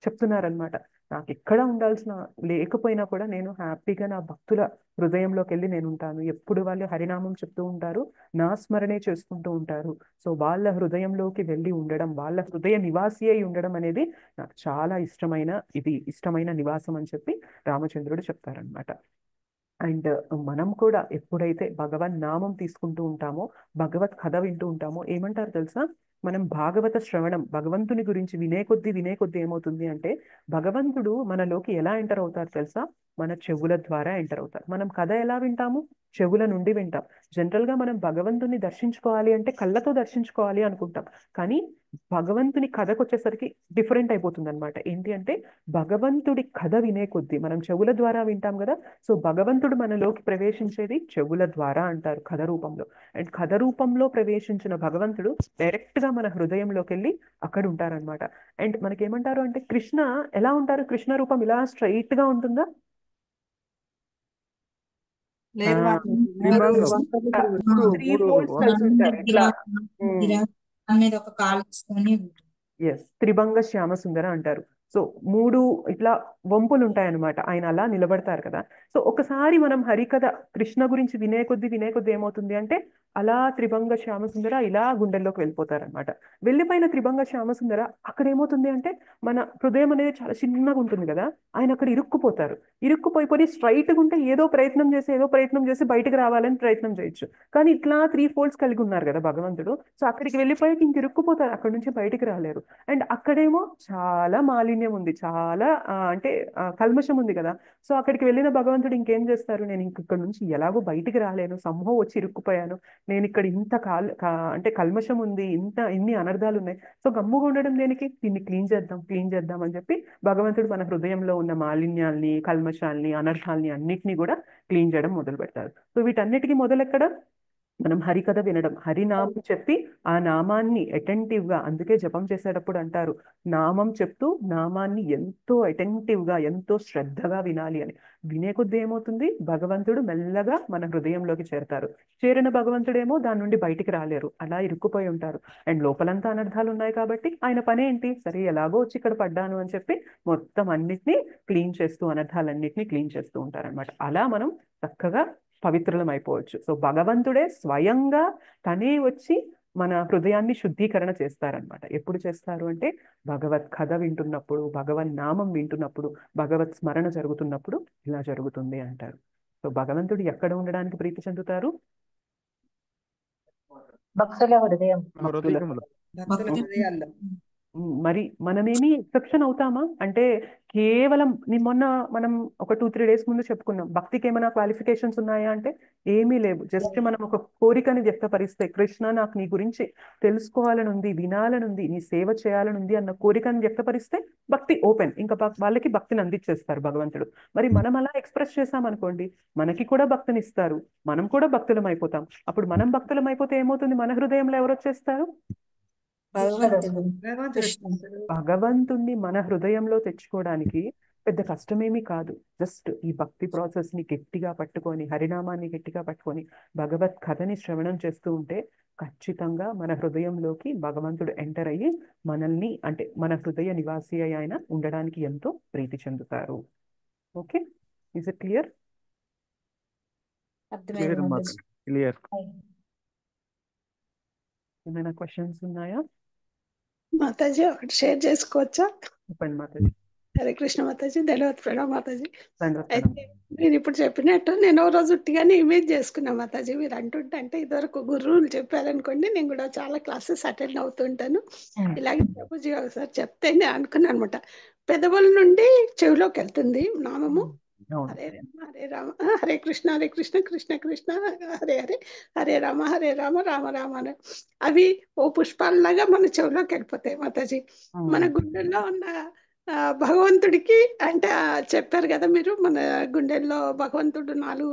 చెప్తున్నారనమాట, నాకు ఎక్కడ ఉండాల్సిన లేకపోయినా కూడా నేను హ్యాపీగా నా భక్తుల హృదయంలోకి వెళ్ళి నేను ఉంటాను. ఎప్పుడు వాళ్ళు హరినామం చెప్తూ ఉంటారు, నా స్మరణే చేసుకుంటూ ఉంటారు. సో వాళ్ళ హృదయంలోకి వెళ్ళి ఉండడం, వాళ్ళ హృదయ నివాసి అయి ఉండడం అనేది నాకు చాలా ఇష్టమైన నివాసం అని చెప్పి రామచంద్రుడు చెప్తారనమాట. అండ్ మనం కూడా ఎప్పుడైతే భగవన్ నామం తీసుకుంటూ ఉంటామో, భగవత్ కథ వింటూ ఉంటామో ఏమంటారు తెలుసా? మనం భాగవత శ్రవణం భగవంతుని గురించి వినే కొద్దీ ఏమవుతుంది అంటే భగవంతుడు మనలోకి ఎలా ఎంటర్ అవుతారు తెలుసా? మన చెవుల ద్వారా ఎంటర్ అవుతారు. మనం కథ ఎలా వింటాము? చెవుల నుండి వింటాం. జనరల్ గా మనం భగవంతుని దర్శించుకోవాలి అంటే కళ్ళతో దర్శించుకోవాలి అనుకుంటాం. కానీ భగవంతుని కథకు వచ్చేసరికి డిఫరెంట్ అయిపోతుంది అనమాట. ఏంటి అంటే భగవంతుడి కథ వినే కొద్దీ మనం చెవుల ద్వారా వింటాం కదా. సో భగవంతుడు మనలోకి ప్రవేశించేది చెవుల ద్వారా అంటారు కథ రూపంలో. అండ్ కథ రూపంలో ప్రవేశించిన భగవంతుడు డైరెక్ట్ గా మన హృదయంలోకి వెళ్ళి అక్కడ ఉంటారనమాట. అండ్ మనకేమంటారు అంటే కృష్ణ ఎలా ఉంటారు? కృష్ణ రూపం ఇలా స్ట్రైట్ గా ఉంటుందా? లేదు ఆ, మాతాజీ. త్రిభంగం. మూడు త్రీ మూడు ఫోల్డ్స్ కలిసి ఉంటారు ఇట్లా. దాని మీద ఒక కాలు తీసుకొని ఎస్, త్రిభంగ శ్యామ సుందర అంటారు. సో మూడు ఇట్లా వంపులు ఉంటాయన్నమాట. ఆయన అలా నిలబడతారు కదా. సో ఒకసారి మనం హరికథ కృష్ణ గురించి వినే కొద్దీ ఏమవుతుంది అంటే అలా త్రిభంగ శ్యామ సుందర ఇలా గుండెల్లోకి వెళ్ళిపోతారనమాట. వెళ్ళిపోయిన త్రిభంగ శ్యామ సుందర అక్కడ ఏమవుతుంది అంటే మన హృదయం అనేది చాలా చిన్నగా ఉంటుంది కదా. ఆయన అక్కడ ఇరుక్కుపోతారు. ఇరుక్కుపోయి స్ట్రైట్ గా ఉంటే ఏదో ప్రయత్నం చేసి బయటకు రావాలని ప్రయత్నం చేయొచ్చు. కానీ ఇట్లా త్రీ ఫోల్డ్స్ కలిగి ఉన్నారు కదా భగవంతుడు. సో అక్కడికి వెళ్ళిపోయాక ఇంక ఇరుక్కుపోతారు, అక్కడ నుంచి బయటికి రాలేరు. అండ్ అక్కడేమో చాలా మాలిన్యం ఉంది, చాలా అంటే కల్మషం ఉంది కదా. సో అక్కడికి వెళ్ళిన భగవంతుడు ఇంకేం చేస్తారు? నేను ఇక్కడ నుంచి ఎలాగో బయటికి రాలేను, సంభవం వచ్చి ఇరుక్కుపోయాను, నేను ఇక్కడ ఇంత అంటే కల్మషం ఉంది, ఇన్ని అనర్థాలు ఉన్నాయి. సో గమ్ముగా ఉండడం దేనికి? దీన్ని క్లీన్ చేద్దాం అని చెప్పి భగవంతుడు మన హృదయంలో ఉన్న మాలిన్యాల్ని, కల్మషాల్ని, అనర్థాల్ని అన్నిటినీ కూడా క్లీన్ చేయడం మొదలు పెడతారు. సో వీటన్నిటికీ మొదలెక్కడ? మనం హరికథ వినడం, హరినామం చెప్పి ఆ నామాన్ని అటెంటివ్ గా, అందుకే జపం చేసేటప్పుడు అంటారు నామం చెప్తూ నామాన్ని ఎంతో అటెంటివ్ గా, ఎంతో శ్రద్ధగా వినాలి అని. వినే కొద్దీ ఏమవుతుంది? భగవంతుడు మెల్లగా మన హృదయంలోకి చేరతారు. చేరిన భగవంతుడేమో దాని నుండి బయటికి రాలేరు, అలా ఇరుక్కుపోయి ఉంటారు. అండ్ లోపలంతా అనర్థాలు ఉన్నాయి కాబట్టి ఆయన పని ఏంటి? సరే ఎలాగో వచ్చి ఇక్కడ పడ్డాను అని చెప్పి మొత్తం అన్నిటినీ క్లీన్ చేస్తూ, అనర్థాలన్నిటినీ క్లీన్ చేస్తూ ఉంటారనమాట. అలా మనం చక్కగా పవిత్రులం అయిపోవచ్చు. సో భగవంతుడే స్వయంగా తనే వచ్చి మన హృదయాన్ని శుద్ధీకరణ చేస్తారనమాట. ఎప్పుడు చేస్తారు అంటే భగవత్ కథ వింటున్నప్పుడు, భగవన్ నామం వింటున్నప్పుడు, భగవత్ స్మరణ జరుగుతున్నప్పుడు ఇలా జరుగుతుంది అంటారు. సో భగవంతుడు ఎక్కడ ఉండడానికి ప్రీతి చెందుతారు? భక్తుల హృదయం. భక్తుల హృదయములో. భక్తుల హృదయాల్లో. మరి మనమేమి ఎక్సెప్షన్ అవుతామా అంటే కేవలం మొన్న మనం ఒక 2-3 డేస్ ముందు చెప్పుకున్నాం, భక్తికి ఏమైనా క్వాలిఫికేషన్స్ ఉన్నాయా అంటే ఏమీ లేవు. జస్ట్ మనం ఒక కోరికని వ్యక్తపరిస్తే, కృష్ణ నాకు నీ గురించి తెలుసుకోవాలని ఉంది, వినాలని ఉంది, నీ సేవ చేయాలని ఉంది అన్న కోరికని వ్యక్తపరిస్తే భక్తి ఓపెన్, ఇంకా వాళ్ళకి భక్తిని అందించేస్తారు భగవంతుడు. మరి మనం అలా ఎక్స్ప్రెస్ చేసామనుకోండి, మనకి కూడా భక్తిని ఇస్తారు, మనం కూడా భక్తులం అయిపోతాం. అప్పుడు మనం భక్తులం అయిపోతే ఏమవుతుంది? మన హృదయంలో ఎవరు వచ్చేస్తారు? భగవంతుడు భగవంతుణ్ణి మన హృదయంలో తెచ్చుకోవడానికి పెద్ద కష్టమేమీ కాదు. జస్ట్ ఈ భక్తి ప్రాసెస్ ని గట్టిగా పట్టుకొని, హరినామాన్ని గట్టిగా పట్టుకొని భగవత్ కథని శ్రవణం చేస్తూ ఉంటే ఖచ్చితంగా మన హృదయంలోకి భగవంతుడు ఎంటర్ అయ్యి మనల్ని, అంటే మన హృదయ నివాసి అయి ఆయన ఉండడానికి ఎంతో ప్రీతి చెందుతారు. Okay, is it clear? Clear Mataji, clear. ఏమైనా క్వశ్చన్స్ ఉన్నాయా? మాతాజీ ఒకటి షేర్ చేసుకోవచ్చా? చెప్పండి మాతాజీ. హరే కృష్ణ మాతాజీ, ధన్యవాద ప్రణామ్ మాతాజీ. ధన్యవాదాలు. అయితే మీరు ఇప్పుడు చెప్పినట్టు నేను ఓ రోజు ఉట్టిగానే ఇమేజ్ చేసుకున్నా మాతాజీ. మీరు అంటుంటే అంటే ఇదివరకు గురువులు చెప్పారనుకోండి, నేను కూడా చాలా క్లాసెస్ అటెండ్ అవుతుంటాను. ఇలాగే ప్రభుజీ ఒకసారి చెప్తే నేను అనుకున్నాను అనమాట, పెదవుల నుండి చెవిలోకి వెళ్తుంది నామము. అవును. హరే రామ హరే రామ హరే కృష్ణ కృష్ణ కృష్ణ హరే హరే, హరే రామ రామ రామ అని అవి ఓ పుష్పాలలాగా మన చెవిలోకి వెళ్ళిపోతాయి మాతాజీ. మన గుండెల్లో ఉన్న భగవంతుడికి అంటే చెప్పారు కదా మీరు, మన గుండెల్లో భగవంతుడు 4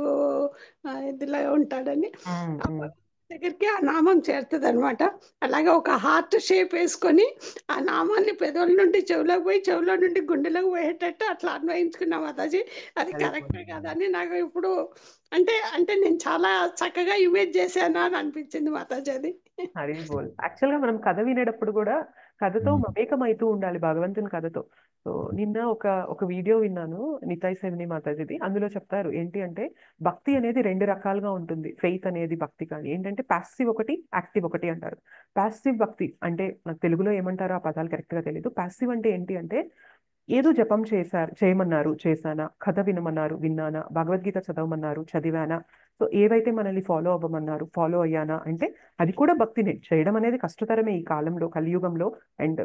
ఇదిలా ఉంటాడని. ఆ భగవంతుడి దగ్గరికి ఆ నామం చేరుతుంది అనమాట. అలాగే ఒక హార్ట్ షేప్ వేసుకొని ఆ నామాన్ని పెదవుల నుండి చెవిలోకి పోయి, చెవిలో నుండి గుండెలోకి పోయేటట్టు అట్లా అన్వయించుకున్నా మాతాజీ. అది కరెక్టే కాదని నాకు ఇప్పుడు అంటే అంటే నేను చాలా చక్కగా ఇమేజ్ చేశాను అని అనిపించింది మాతాజీ. అది హరి బోల్. యాక్చువల్ గా మనం కథ వినేటప్పుడు కూడా కథతో మమేకమైతూ ఉండాలి, భగవంతుని కథతో. సో నిన్న ఒక వీడియో విన్నాను నితాయ్ సేవిని మాతాజీది. అందులో చెప్తారు ఏంటి అంటే భక్తి అనేది 2 రకాలుగా ఉంటుంది. ఫెయిత్ అనేది భక్తి కానీ ఏంటంటే పాసివ్ ఒకటి, యాక్టివ్ ఒకటి అంటారు. పాసివ్ భక్తి అంటే నాకు తెలుగులో ఏమంటారో ఆ పదాలు కరెక్ట్ గా తెలియదు. పాసివ్ అంటే ఏంటి అంటే ఏదో జపం చేయమన్నారు చేశానా, కథ వినమన్నారు విన్నానా, భగవద్గీత చదవమన్నారు చదివానా, సో ఏవైతే మనల్ని ఫాలో అవ్వమన్నారు ఫాలో అయ్యానా అంటే అది కూడా భక్తినే. చేయడం అనేది కష్టతరమే ఈ కాలంలో కలియుగంలో. అండ్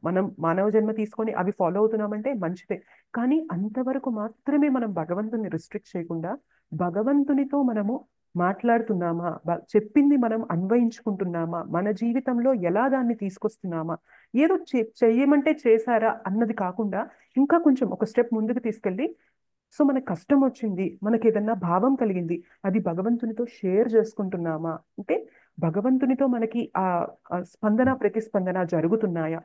మనం మానవ జన్మ తీసుకొని అవి ఫాలో అవుతున్నామంటే మంచిదే. కానీ అంతవరకు మాత్రమే మనం భగవంతుని రిస్ట్రిక్ట్ చేయకుండా భగవంతునితో మనము మాట్లాడుతున్నామా, చెప్పింది మనం అన్వయించుకుంటున్నామా, మన జీవితంలో ఎలా దాన్ని తీసుకొస్తున్నామా, ఏదో చెయ్యమంటే చేశారా అన్నది కాకుండా ఇంకా కొంచెం ఒక స్టెప్ ముందుకు తీసుకెళ్ళి, సో మనకు కష్టం వచ్చింది, మనకి ఏదన్నా భావం కలిగింది, అది భగవంతునితో షేర్ చేసుకుంటున్నామా అంటే భగవంతునితో మనకి ఆ స్పందన ప్రతిస్పందన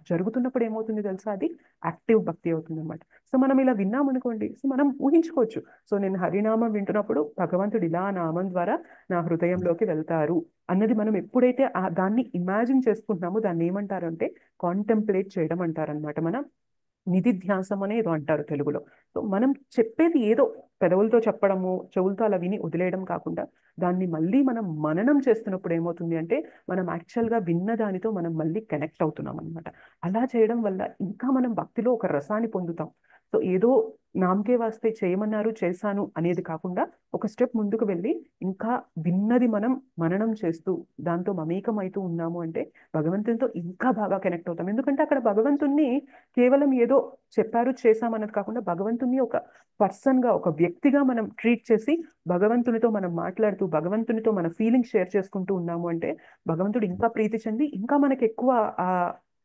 జరుగుతున్నప్పుడు ఏమవుతుంది తెలుసా, అది యాక్టివ్ భక్తి అవుతుంది అనమాట. సో మనం ఇలా విన్నామనుకోండి, సో మనం ఊహించుకోవచ్చు, సో నేను హరినామం వింటున్నప్పుడు భగవంతుడు ఇలా నామం ద్వారా నా హృదయంలోకి వెళ్తారు అన్నది మనం ఎప్పుడైతే దాన్ని ఇమాజిన్ చేసుకుంటున్నామో దాన్ని ఏమంటారు అంటే కాంటెంప్లేట్ చేయడం అంటారనమాట. మనం నిధిధ్యాసం అనే ఏదో అంటారు తెలుగులో. సో మనం చెప్పేది ఏదో పెదవులతో చెప్పడము, చెవులతో అలా విని వదిలేయడం కాకుండా దాన్ని మళ్ళీ మనం మననం చేస్తున్నప్పుడు ఏమవుతుంది అంటే మనం యాక్చువల్గా విన్న దానితో మనం మళ్ళీ కనెక్ట్ అవుతున్నాం అనమాట. అలా చేయడం వల్ల ఇంకా మనం భక్తిలో ఒక రసాన్ని పొందుతాం. సో ఏదో నామకే వాస్తే చేయమన్నారు చేశాను అనేది కాకుండా ఒక స్టెప్ ముందుకు వెళ్ళి ఇంకా విన్నది మనం మననం చేస్తూ దాంతో మమేకం అవుతూ ఉన్నాము అంటే భగవంతునితో ఇంకా బాగా కనెక్ట్ అవుతాం. ఎందుకంటే అక్కడ భగవంతుణ్ణి కేవలం ఏదో చెప్పారు చేశామన్నది కాకుండా భగవంతుని ఒక పర్సన్గా ఒక వ్యక్తిగా మనం ట్రీట్ చేసి భగవంతునితో మనం మాట్లాడుతూ భగవంతునితో మన ఫీలింగ్స్ షేర్ చేసుకుంటూ ఉన్నాము అంటే భగవంతుడు ఇంకా ప్రీతి చెంది ఇంకా మనకి ఎక్కువ ఆ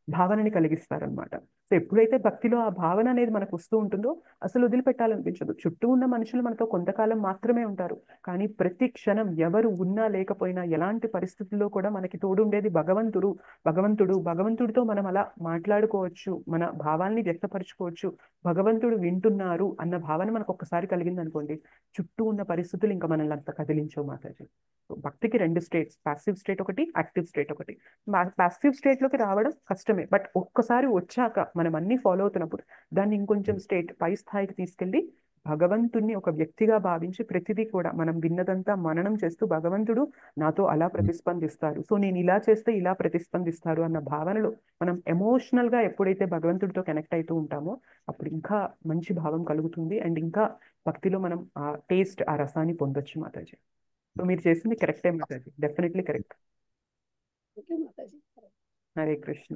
భావనని కలిగిస్తారనమాట. సో ఎప్పుడైతే భక్తిలో ఆ భావన అనేది మనకు వస్తూ ఉంటుందో అసలు వదిలిపెట్టాలనిపించదు. చుట్టూ ఉన్న మనుషులు మనతో కొంతకాలం మాత్రమే ఉంటారు, కానీ ప్రతి క్షణం ఎవరు ఉన్నా లేకపోయినా ఎలాంటి పరిస్థితుల్లో కూడా మనకి తోడుండేది భగవంతుడితో మనం అలా మాట్లాడుకోవచ్చు, మన భావాల్ని వ్యక్తపరచుకోవచ్చు, భగవంతుడు వింటున్నారు అన్న భావన మనకు ఒక్కసారి కలిగింది అనుకోండి, చుట్టూ ఉన్న పరిస్థితులు ఇంకా మనల్ని అంత కదిలించవు మాతాజీ. భక్తికి రెండు స్టేట్స్, పాసివ్ స్టేట్ ఒకటి, యాక్టివ్ స్టేట్ ఒకటి. పాసివ్ స్టేట్ లోకి రావడం కష్టమే, బట్ ఒక్కసారి వచ్చాక మనం అన్ని ఫాలో అవుతున్నప్పుడు దాన్ని ఇంకొంచెం స్టేట్ పై స్థాయికి తీసుకెళ్లి భగవంతుణ్ణి ఒక వ్యక్తిగా భావించి ప్రతిదీ కూడా మనం విన్నదంతా మననం చేస్తూ భగవంతుడు నాతో అలా ప్రతిస్పందిస్తారు, సో నేను ఇలా చేస్తే ఇలా ప్రతిస్పందిస్తారు అన్న భావనలో మనం ఎమోషనల్ గా ఎప్పుడైతే భగవంతుడితో కనెక్ట్ అవుతూ ఉంటామో అప్పుడు ఇంకా మంచి భావం కలుగుతుంది. అండ్ ఇంకా భక్తిలో మనం ఆ టేస్ట్ ఆ రసాన్ని పొందొచ్చు మాతాజీ. సో మీరు చేసింది కరెక్టే Mataji, definitely correct. Okay Mataji. Hare Krishna.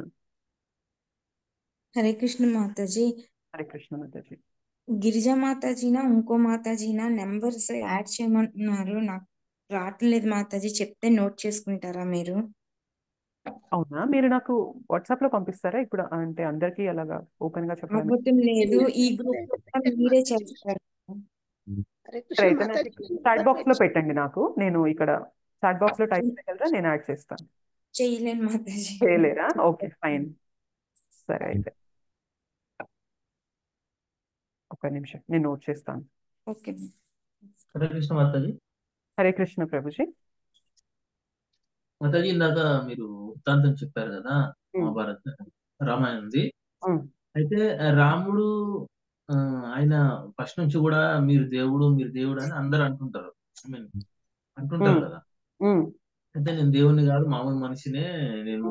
Hare Krishna Mataji. Hare Krishna Mataji. Girija మాతాజీనా ఇంకో మాతాజీనా నెంబర్స్ యాడ్ చేయమంటున్నారు, నాకు రావట్లేదు మాతాజీ, చెప్తే నోట్ చేసుకుంటారా మీరు? అవునా, మీరు నాకు వాట్సాప్ లో పంపిస్తారా ఇప్పుడు, అంటే అందరికీ అలాగా ఓపెన్ గా చెప్పడానికి? అవ్వటం లేదు, ఈ గ్రూప్ లో మీరే చేస్తారు. హరే సరే కృష్ణ అయితే నాకు మాతాజీ. చాట్ బాక్స్ లో పెట్టండి, నాకు నేను ఇక్కడ చాట్ బాక్స్ లో టైప్ చేయగలరా, నేను యాడ్ చేస్తాను. చేయలేను మాతాజీ. చేయలేరా? Okay fine. సరే అయితే ఒక్క నిమిషం నేను నోట్ చేస్తాను. ఓకే. హరే కృష్ణ మాతాజీ. హరే కృష్ణ ప్రభుజీ. మాతాజీ ఇందాక మీరు వృత్తాంతం చెప్పారు కదా మహాభారత్ రామాయణంది. అయితే రాముడు ఆయన ఫస్ట్ నుంచి కూడా మీరు దేవుడు అని అందరు అంటుంటారు, ఐ మీన్ అంటుంటారు కదా. అయితే నేను దేవుణ్ణి కాదు మామూలు మనిషినే నేను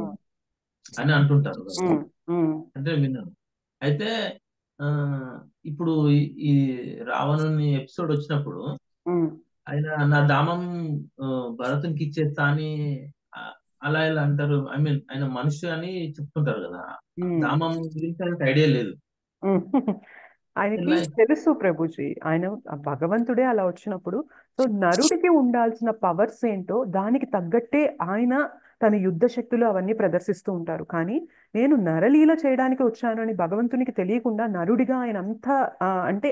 అని అంటుంటారు కదా, అంటే విన్నాను. అయితే ఆ ఇప్పుడు ఈ రావణుని ఎపిసోడ్ వచ్చినప్పుడు ఆయన నా దామం భరతునికి ఇచ్చేస్తా అని అలా ఇలా అంటారు, ఐ మీన్ ఆయన మనిషి అని చెప్తుంటారు కదా. దామం గురించి ఆయనకు ఐడియా లేదు. ఆయనకి తెలుసు ప్రభుజీ, ఆయన భగవంతుడే అలా వచ్చినప్పుడు సో నరుడికి ఉండాల్సిన పవర్స్ ఏంటో దానికి తగ్గట్టే ఆయన తన యుద్ధ శక్తులు అవన్నీ ప్రదర్శిస్తూ ఉంటారు. కానీ నేను నరలీల చేయడానికి వచ్చాను అని భగవంతునికి తెలియకుండా నరుడిగా ఆయన అంతా అంటే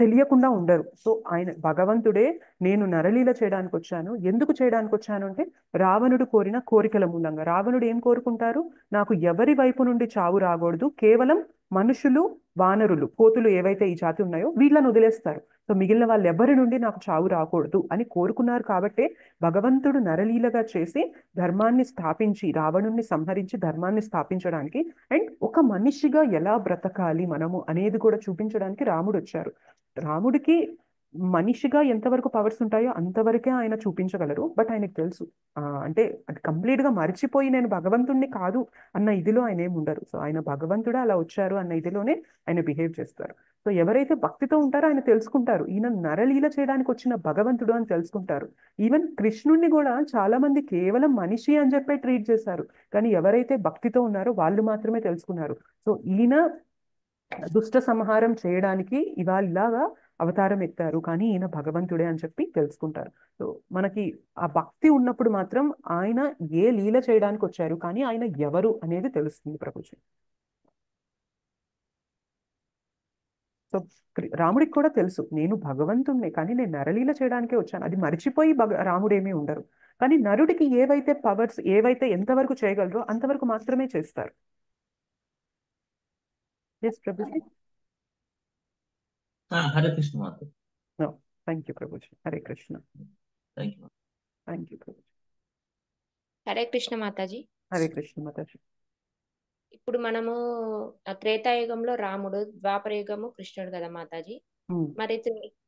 తెలియకుండా ఉండరు. సో ఆయన భగవంతుడే నేను నరలీల చేయడానికి వచ్చాను, ఎందుకు చేయడానికి వచ్చాను అంటే రావణుడు కోరిన కోరికల మూలంగా. రావణుడు ఏం కోరుకుంటారు, నాకు ఎవరి వైపు నుండి చావు రాకూడదు, కేవలం మనుషులు వానరులు కోతులు ఏవైతే ఈ జాతి ఉన్నాయో వీళ్ళని వదిలేస్తారు, సో మిగిలిన వాళ్ళు ఎవరి నుండి నాకు చావు రాకూడదు అని కోరుకున్నారు. కాబట్టే భగవంతుడు నరలీలగా చేసి ధర్మాన్ని స్థాపించి రావణుణ్ణి సంహరించి ధర్మాన్ని స్థాపించడానికి అండ్ ఒక మనిషిగా ఎలా బ్రతకాలి మనము అనేది కూడా చూపించడానికి రాముడు వచ్చారు. రాముడికి మనిషిగా ఎంతవరకు పవర్స్ ఉంటాయో అంతవరకే ఆయన చూపించగలరు. బట్ ఆయనకు తెలుసు అంటే అది కంప్లీట్ గా మర్చిపోయి నేను భగవంతుణ్ణి కాదు అన్న ఇదిలో ఆయన ఏమి ఉండరు. సో ఆయన భగవంతుడే అలా వచ్చారు అన్న ఇదిలోనే ఆయన బిహేవ్ చేస్తారు. సో ఎవరైతే భక్తితో ఉంటారో ఆయన తెలుసుకుంటారు ఈయన నరలీల చేయడానికి వచ్చిన భగవంతుడు అని తెలుసుకుంటారు. ఈవెన్ కృష్ణుణ్ణి కూడా చాలా మంది కేవలం మనిషి అని చెప్పే ట్రీట్ చేశారు. కానీ ఎవరైతే భక్తితో ఉన్నారో వాళ్ళు మాత్రమే తెలుసుకున్నారు. సో ఈయన దుష్ట సంహారం చేయడానికి ఇలాగా అవతారం ఎత్తారు, కానీ ఈయన భగవంతుడే అని చెప్పి తెలుసుకుంటారు. సో మనకి ఆ భక్తి ఉన్నప్పుడు మాత్రం ఆయన ఏ లీల చేయడానికి వచ్చారు, కానీ ఆయన ఎవరు అనేది తెలుస్తుంది ప్రభుజీ. సో రాముడికి కూడా తెలుసు నేను భగవంతుణ్ణే, కానీ నేను నరలీల చేయడానికే వచ్చాను. అది మర్చిపోయి రాముడేమీ ఉండరు. కానీ నరుడికి ఏవైతే పవర్స్ ఏవైతే ఎంతవరకు చేయగలరో అంతవరకు మాత్రమే చేస్తారు. Yes Prabhuji. Hare Krishna Mata. Thank you Prabhuji. Hare Krishna. Thank you. Thank you Prabhuji. Hare Krishna Mataji. Hare Krishna Mataji. ఇప్పుడు మనము త్రేతాయుగంలో రాముడు, ద్వాపరయుగము కృష్ణుడు కదా మాతాజీ. మరి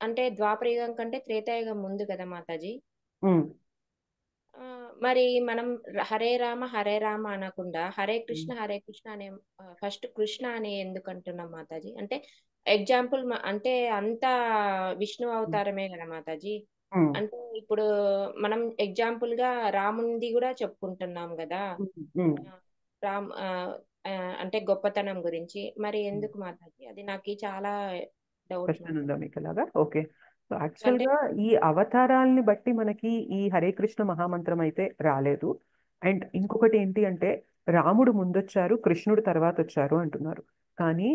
అంటే ద్వాపరయుగం కంటే త్రేతాయుగం ముందు కదా మాతాజీ. మరి మనం హరే రామ అనకుండా హరే కృష్ణ అనే ఫస్ట్ కృష్ణ అని ఎందుకు అంటున్నాం మాతాజీ? అంటే ఎగ్జాంపుల్ అంటే అంతా విష్ణు అవతారమే కదా మాతాజీ. అంటే ఇప్పుడు మనం ఎగ్జాంపుల్ గా రామునిది కూడా చెప్పుకుంటున్నాం కదా రామ్ అంటే గొప్పతనం గురించి. మరి ఎందుకు మాతాజీ? అది నాకు చాలా డౌట్. ప్రశ్న ఉందా మీకు అలాగా? ఓకే. సో యాక్చువల్ గా ఈ అవతారాలని బట్టి మనకి ఈ హరే కృష్ణ మహామంత్రం అయితే రాలేదు. అండ్ ఇంకొకటి ఏంటి అంటే రాముడు ముందొచ్చారు, కృష్ణుడు తర్వాత వచ్చారు అంటున్నారు. కానీ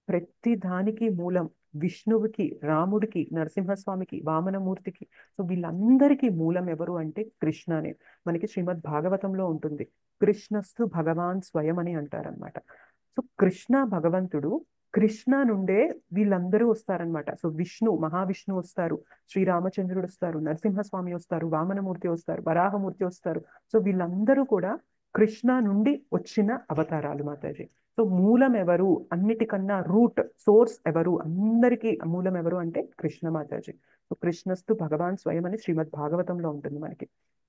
ప్రతి దానికి మూలం విష్ణువుకి, రాముడికి, నరసింహస్వామికి, వామనమూర్తికి, సో వీళ్ళందరికీ మూలం ఎవరు అంటే కృష్ణనే. మనకి శ్రీమద్ భాగవతంలో ఉంటుంది, కృష్ణస్తు భగవాన్ స్వయం అని అంటారనమాట. సో కృష్ణ భగవంతుడు, కృష్ణ నుండే వీళ్ళందరూ వస్తారనమాట. సో మహావిష్ణువు వస్తారు, శ్రీరామచంద్రుడు వస్తారు, నరసింహస్వామి వస్తారు, వామనమూర్తి వస్తారు, వరాహమూర్తి వస్తారు. సో వీళ్ళందరూ కూడా కృష్ణ నుండి వచ్చిన అవతారాలు మాతాజీ. సో మూలం ఎవరు, అన్నిటికన్నా రూట్ సోర్స్ ఎవరు, అందరికీ మూలం ఎవరు అంటే కృష్ణ మాతాజీ. సో కృష్ణస్తు భగవాన్ స్వయం అని శ్రీమద్ భాగవతంలో ఉంటుంది మనకి.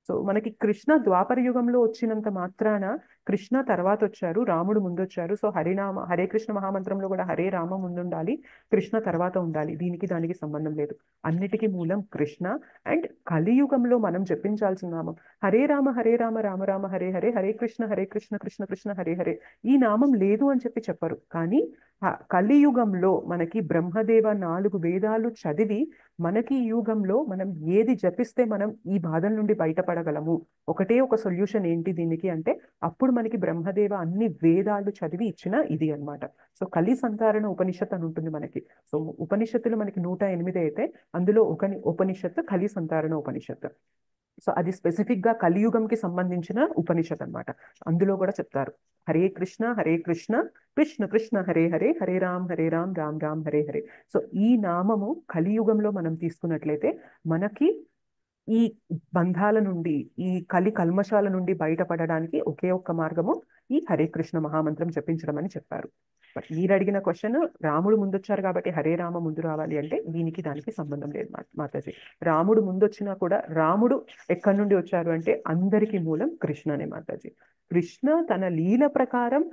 సో మనకి కృష్ణ ద్వాపర యుగంలో వచ్చినంత మాత్రాన కృష్ణ తర్వాత వచ్చారు, రాముడు ముందొచ్చారు. సో హరే కృష్ణ మహామంత్రంలో కూడా హరే రామ ముందుండాలి, కృష్ణ తర్వాత ఉండాలి. దీనికి దానికి సంబంధం లేదు. అన్నిటికీ మూలం కృష్ణ. అండ్ కలియుగంలో మనం జపించాల్సిన నామం హరే రామ రామ రామ హరే హరే, హరే కృష్ణ కృష్ణ కృష్ణ హరే హరే. ఈ నామం లేదు అని చెప్పి చెప్పరు. కానీ కలియుగంలో మనకి బ్రహ్మదేవ 4 వేదాలు చదివి మనకి ఈ యుగంలో మనం ఏది జపిస్తే మనం ఈ బాధల నుండి బయటపడగలము, ఒకటే ఒక సొల్యూషన్ ఏంటి దీనికి అంటే అప్పుడు మనకి బ్రహ్మదేవ అన్ని వేదాలు చదివి ఇచ్చిన ఇది అన్నమాట. సో కలి సంతారణ ఉపనిషత్ అని ఉంటుంది మనకి. సో ఉపనిషత్తులు మనకి 108 అయితే అందులో ఒక ఉపనిషత్తు కలి సంతారణ ఉపనిషత్తు. సో అది స్పెసిఫిక్ గా కలియుగంకి సంబంధించిన ఉపనిషత్ అన్నమాట. అందులో కూడా చెప్తారు హరే కృష్ణ కృష్ణ కృష్ణ హరే హరే, హరే రామ్ రామ్ రామ్ హరే హరే. సో ఈ నామము కలియుగంలో మనం తీసుకున్నట్లయితే మనకి ఈ బంధాల నుండి, ఈ కల్మషాల నుండి బయటపడడానికి ఒకే ఒక్క మార్గము ఈ హరే కృష్ణ మహామంత్రం జపించడం అని చెప్పారు. బట్ మీరు అడిగిన క్వశ్చన్ రాముడు ముందొచ్చారు కాబట్టి హరే రామ ముందు రావాలి అంటే దీనికి దానికి సంబంధం లేదు మాతాజీ. రాముడు ముందొచ్చినా కూడా రాముడు ఎక్కడి నుండి వచ్చారు అంటే అందరికీ మూలం కృష్ణనే మాతాజీ. కృష్ణ తన లీల ప్రకారం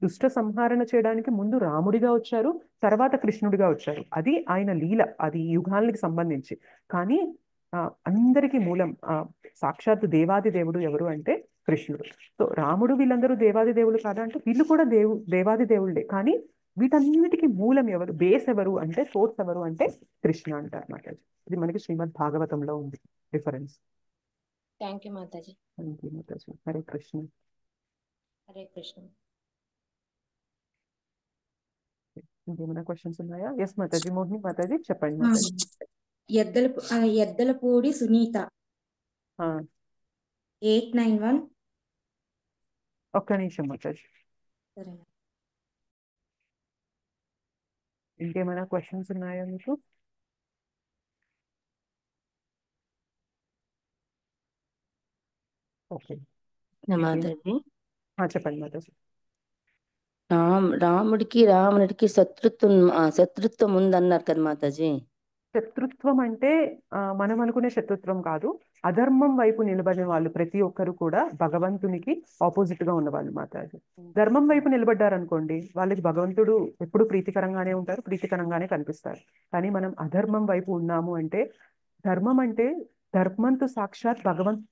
దుష్ట సంహారణ చేయడానికి ముందు రాముడిగా వచ్చారు, తర్వాత కృష్ణుడిగా వచ్చారు. అది ఆయన లీల, అది యుగాలకి సంబంధించి. కానీ అందరికీ మూలం సాక్షాత్ దేవాది దేవుడు ఎవరు అంటే కృష్ణుడు. సో రాముడు వీళ్ళందరూ దేవాది దేవుడు కాదా అంటే వీళ్ళు కూడా దేవాది దేవుళ్ళే. కానీ వీటన్నిటికీ మూలం ఎవరు, బేస్ ఎవరు అంటే, సోర్స్ ఎవరు అంటే కృష్ణ అంటారు మాతాజీ. ఇది మనకి శ్రీమద్ భాగవతంలో ఉంది reference. Thank you Mataji. Thank you Mataji. Hare Krishna. Hare Krishna. ఇంకేమైనా క్వశ్చన్స్ ఉన్నాయా? ఎస్ మాతాజీ. మోహిని మాతాజీ చెప్పండి మాతాజీ. ఎద్దలపూడి సునీత 891. ఒక్క నిమిషం మాతాజీ. సరే. ఇంకేమైనా క్వశ్చన్స్ ఉన్నాయా మీకు? ఓకే మాతాజీ. చెప్పండి మాతాజీ. రాముడికి రావణుడికి శత్రుత్వం ఉందన్నారు కదా మాతాజీ. శత్రుత్వం అంటే మనం అనుకునే శత్రుత్వం కాదు. అధర్మం వైపు నిలబడిన వాళ్ళు ప్రతి ఒక్కరు కూడా భగవంతునికి ఆపోజిట్ గా ఉన్నవాళ్ళు మాతాజీ. ధర్మం వైపు నిలబడ్డారనుకోండి, వాళ్ళకి భగవంతుడు ఎప్పుడు ప్రీతికరంగానే ఉంటారు, ప్రీతికరంగానే కనిపిస్తారు. కానీ మనం అధర్మం వైపు ఉన్నాము అంటే, ధర్మం అంటే ధర్మంతు సాక్షాత్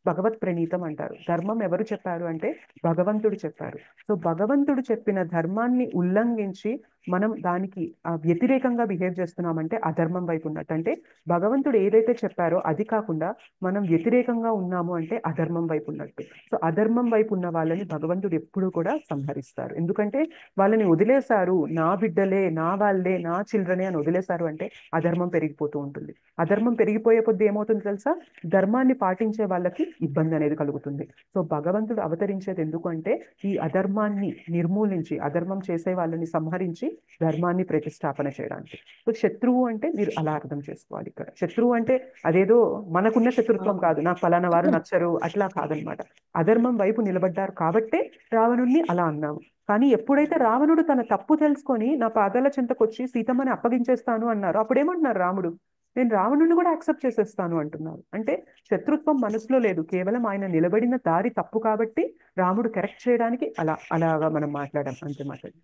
భగవత్ ప్రణీతం అంటారు. ధర్మం ఎవరు చెప్పారు అంటే భగవంతుడు చెప్పారు. సో భగవంతుడు చెప్పిన ధర్మాన్ని ఉల్లంఘించి మనం దానికి వ్యతిరేకంగా బిహేవ్ చేస్తున్నామంటే అధర్మం వైపు ఉన్నట్టు. అంటే భగవంతుడు ఏదైతే చెప్పారో అది కాకుండా మనం వ్యతిరేకంగా ఉన్నాము అంటే అధర్మం వైపు ఉన్నట్టు. సో అధర్మం వైపు ఉన్న వాళ్ళని భగవంతుడు ఎప్పుడూ కూడా సంహరిస్తారు. ఎందుకంటే వాళ్ళని వదిలేశారు, నా బిడ్డలే, నా వాళ్ళే, నా చిల్డ్రనే అని వదిలేశారు అంటే అధర్మం పెరిగిపోతూ ఉంటుంది. అధర్మం పెరిగిపోయే కొద్దీ ఏమవుతుంది తెలుసా? ధర్మాన్ని పాటించే వాళ్ళకి ఇబ్బంది అనేది కలుగుతుంది. సో భగవంతుడు అవతరించేది ఎందుకు అంటే ఈ అధర్మాన్ని నిర్మూలించి, అధర్మం చేసే వాళ్ళని సంహరించి ధర్మాన్ని ప్రతిష్టాపన చేయడానికి. సో శత్రువు అంటే మీరు అలా అర్థం చేసుకోవాలి. ఇక్కడ శత్రువు అంటే అదేదో మనకున్న శత్రుత్వం కాదు, నాకు ఫలానా వారు నచ్చరు అట్లా కాదనమాట. అధర్మం వైపు నిలబడ్డారు కాబట్టే రావణుణ్ణి అలా అన్నాము. కానీ ఎప్పుడైతే రావణుడు తన తప్పు తెలుసుకొని నా పాదాల చెంతకొచ్చి సీతమ్మని అప్పగించేస్తాను అన్నారు, అప్పుడేమంటున్నారు రాముడు? నేను రావణుని కూడా యాక్సెప్ట్ చేసేస్తాను అంటున్నారు. అంటే శత్రుత్వం మనసులో లేదు, కేవలం ఆయన నిలబడిన దారి తప్పు కాబట్టి రాముడు కరెక్ట్ చేయడానికి అలాగా మనం మాట్లాడాం అంతే మాట్లాడి.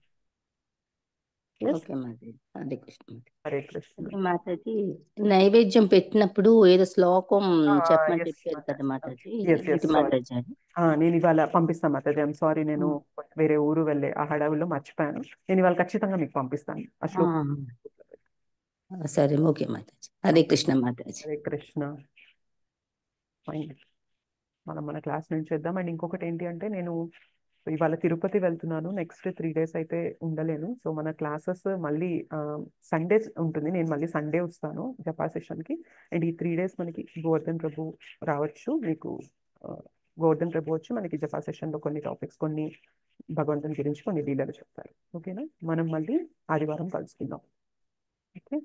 ఓకే మాతాజీ. హరే కృష్ణ. హరే కృష్ణ. మాతాజీ నైవేద్యం పెట్టినప్పుడు ఏదో శ్లోకం చెప్పమని చెప్పారు కదా మాతాజీ. మాతాజీ నేను ఇవాళ పంపిస్తాను మాతాజీ. ఐఎమ్ సారీ, నేను వేరే ఊరు వెళ్ళే ఆ హడావుల్లో మర్చిపోయాను. నేను ఇవాళ ఖచ్చితంగా మీకు పంపిస్తాను ఆ శ్లోకం. సరే ఓకే మాతాజీ. హరే కృష్ణ మాతాజీ. హరే కృష్ణ. మనం మన క్లాస్ నుంచి చేద్దాం. అండ్ ఇంకొకటి ఏంటి అంటే, నేను ఇవాళ తిరుపతి వెళ్తున్నాను. నెక్స్ట్ 3 days అయితే ఉండలేను. సో మన క్లాసెస్ మళ్ళీ సండే ఉంటుంది. నేను మళ్ళీ సండే వస్తాను జపా సెషన్కి. అండ్ ఈ 3 days మనకి గోవర్ధన్ ప్రభు రావచ్చు. మీకు గోవర్ధన్ ప్రభు వచ్చి మనకి జపా సెషన్లో కొన్ని టాపిక్స్, కొన్ని భగవంతుని గురించి కొన్ని లీలలు చెప్తారు. ఓకేనా? మనం మళ్ళీ ఆదివారం కలుసుకుందాం. ఓకే.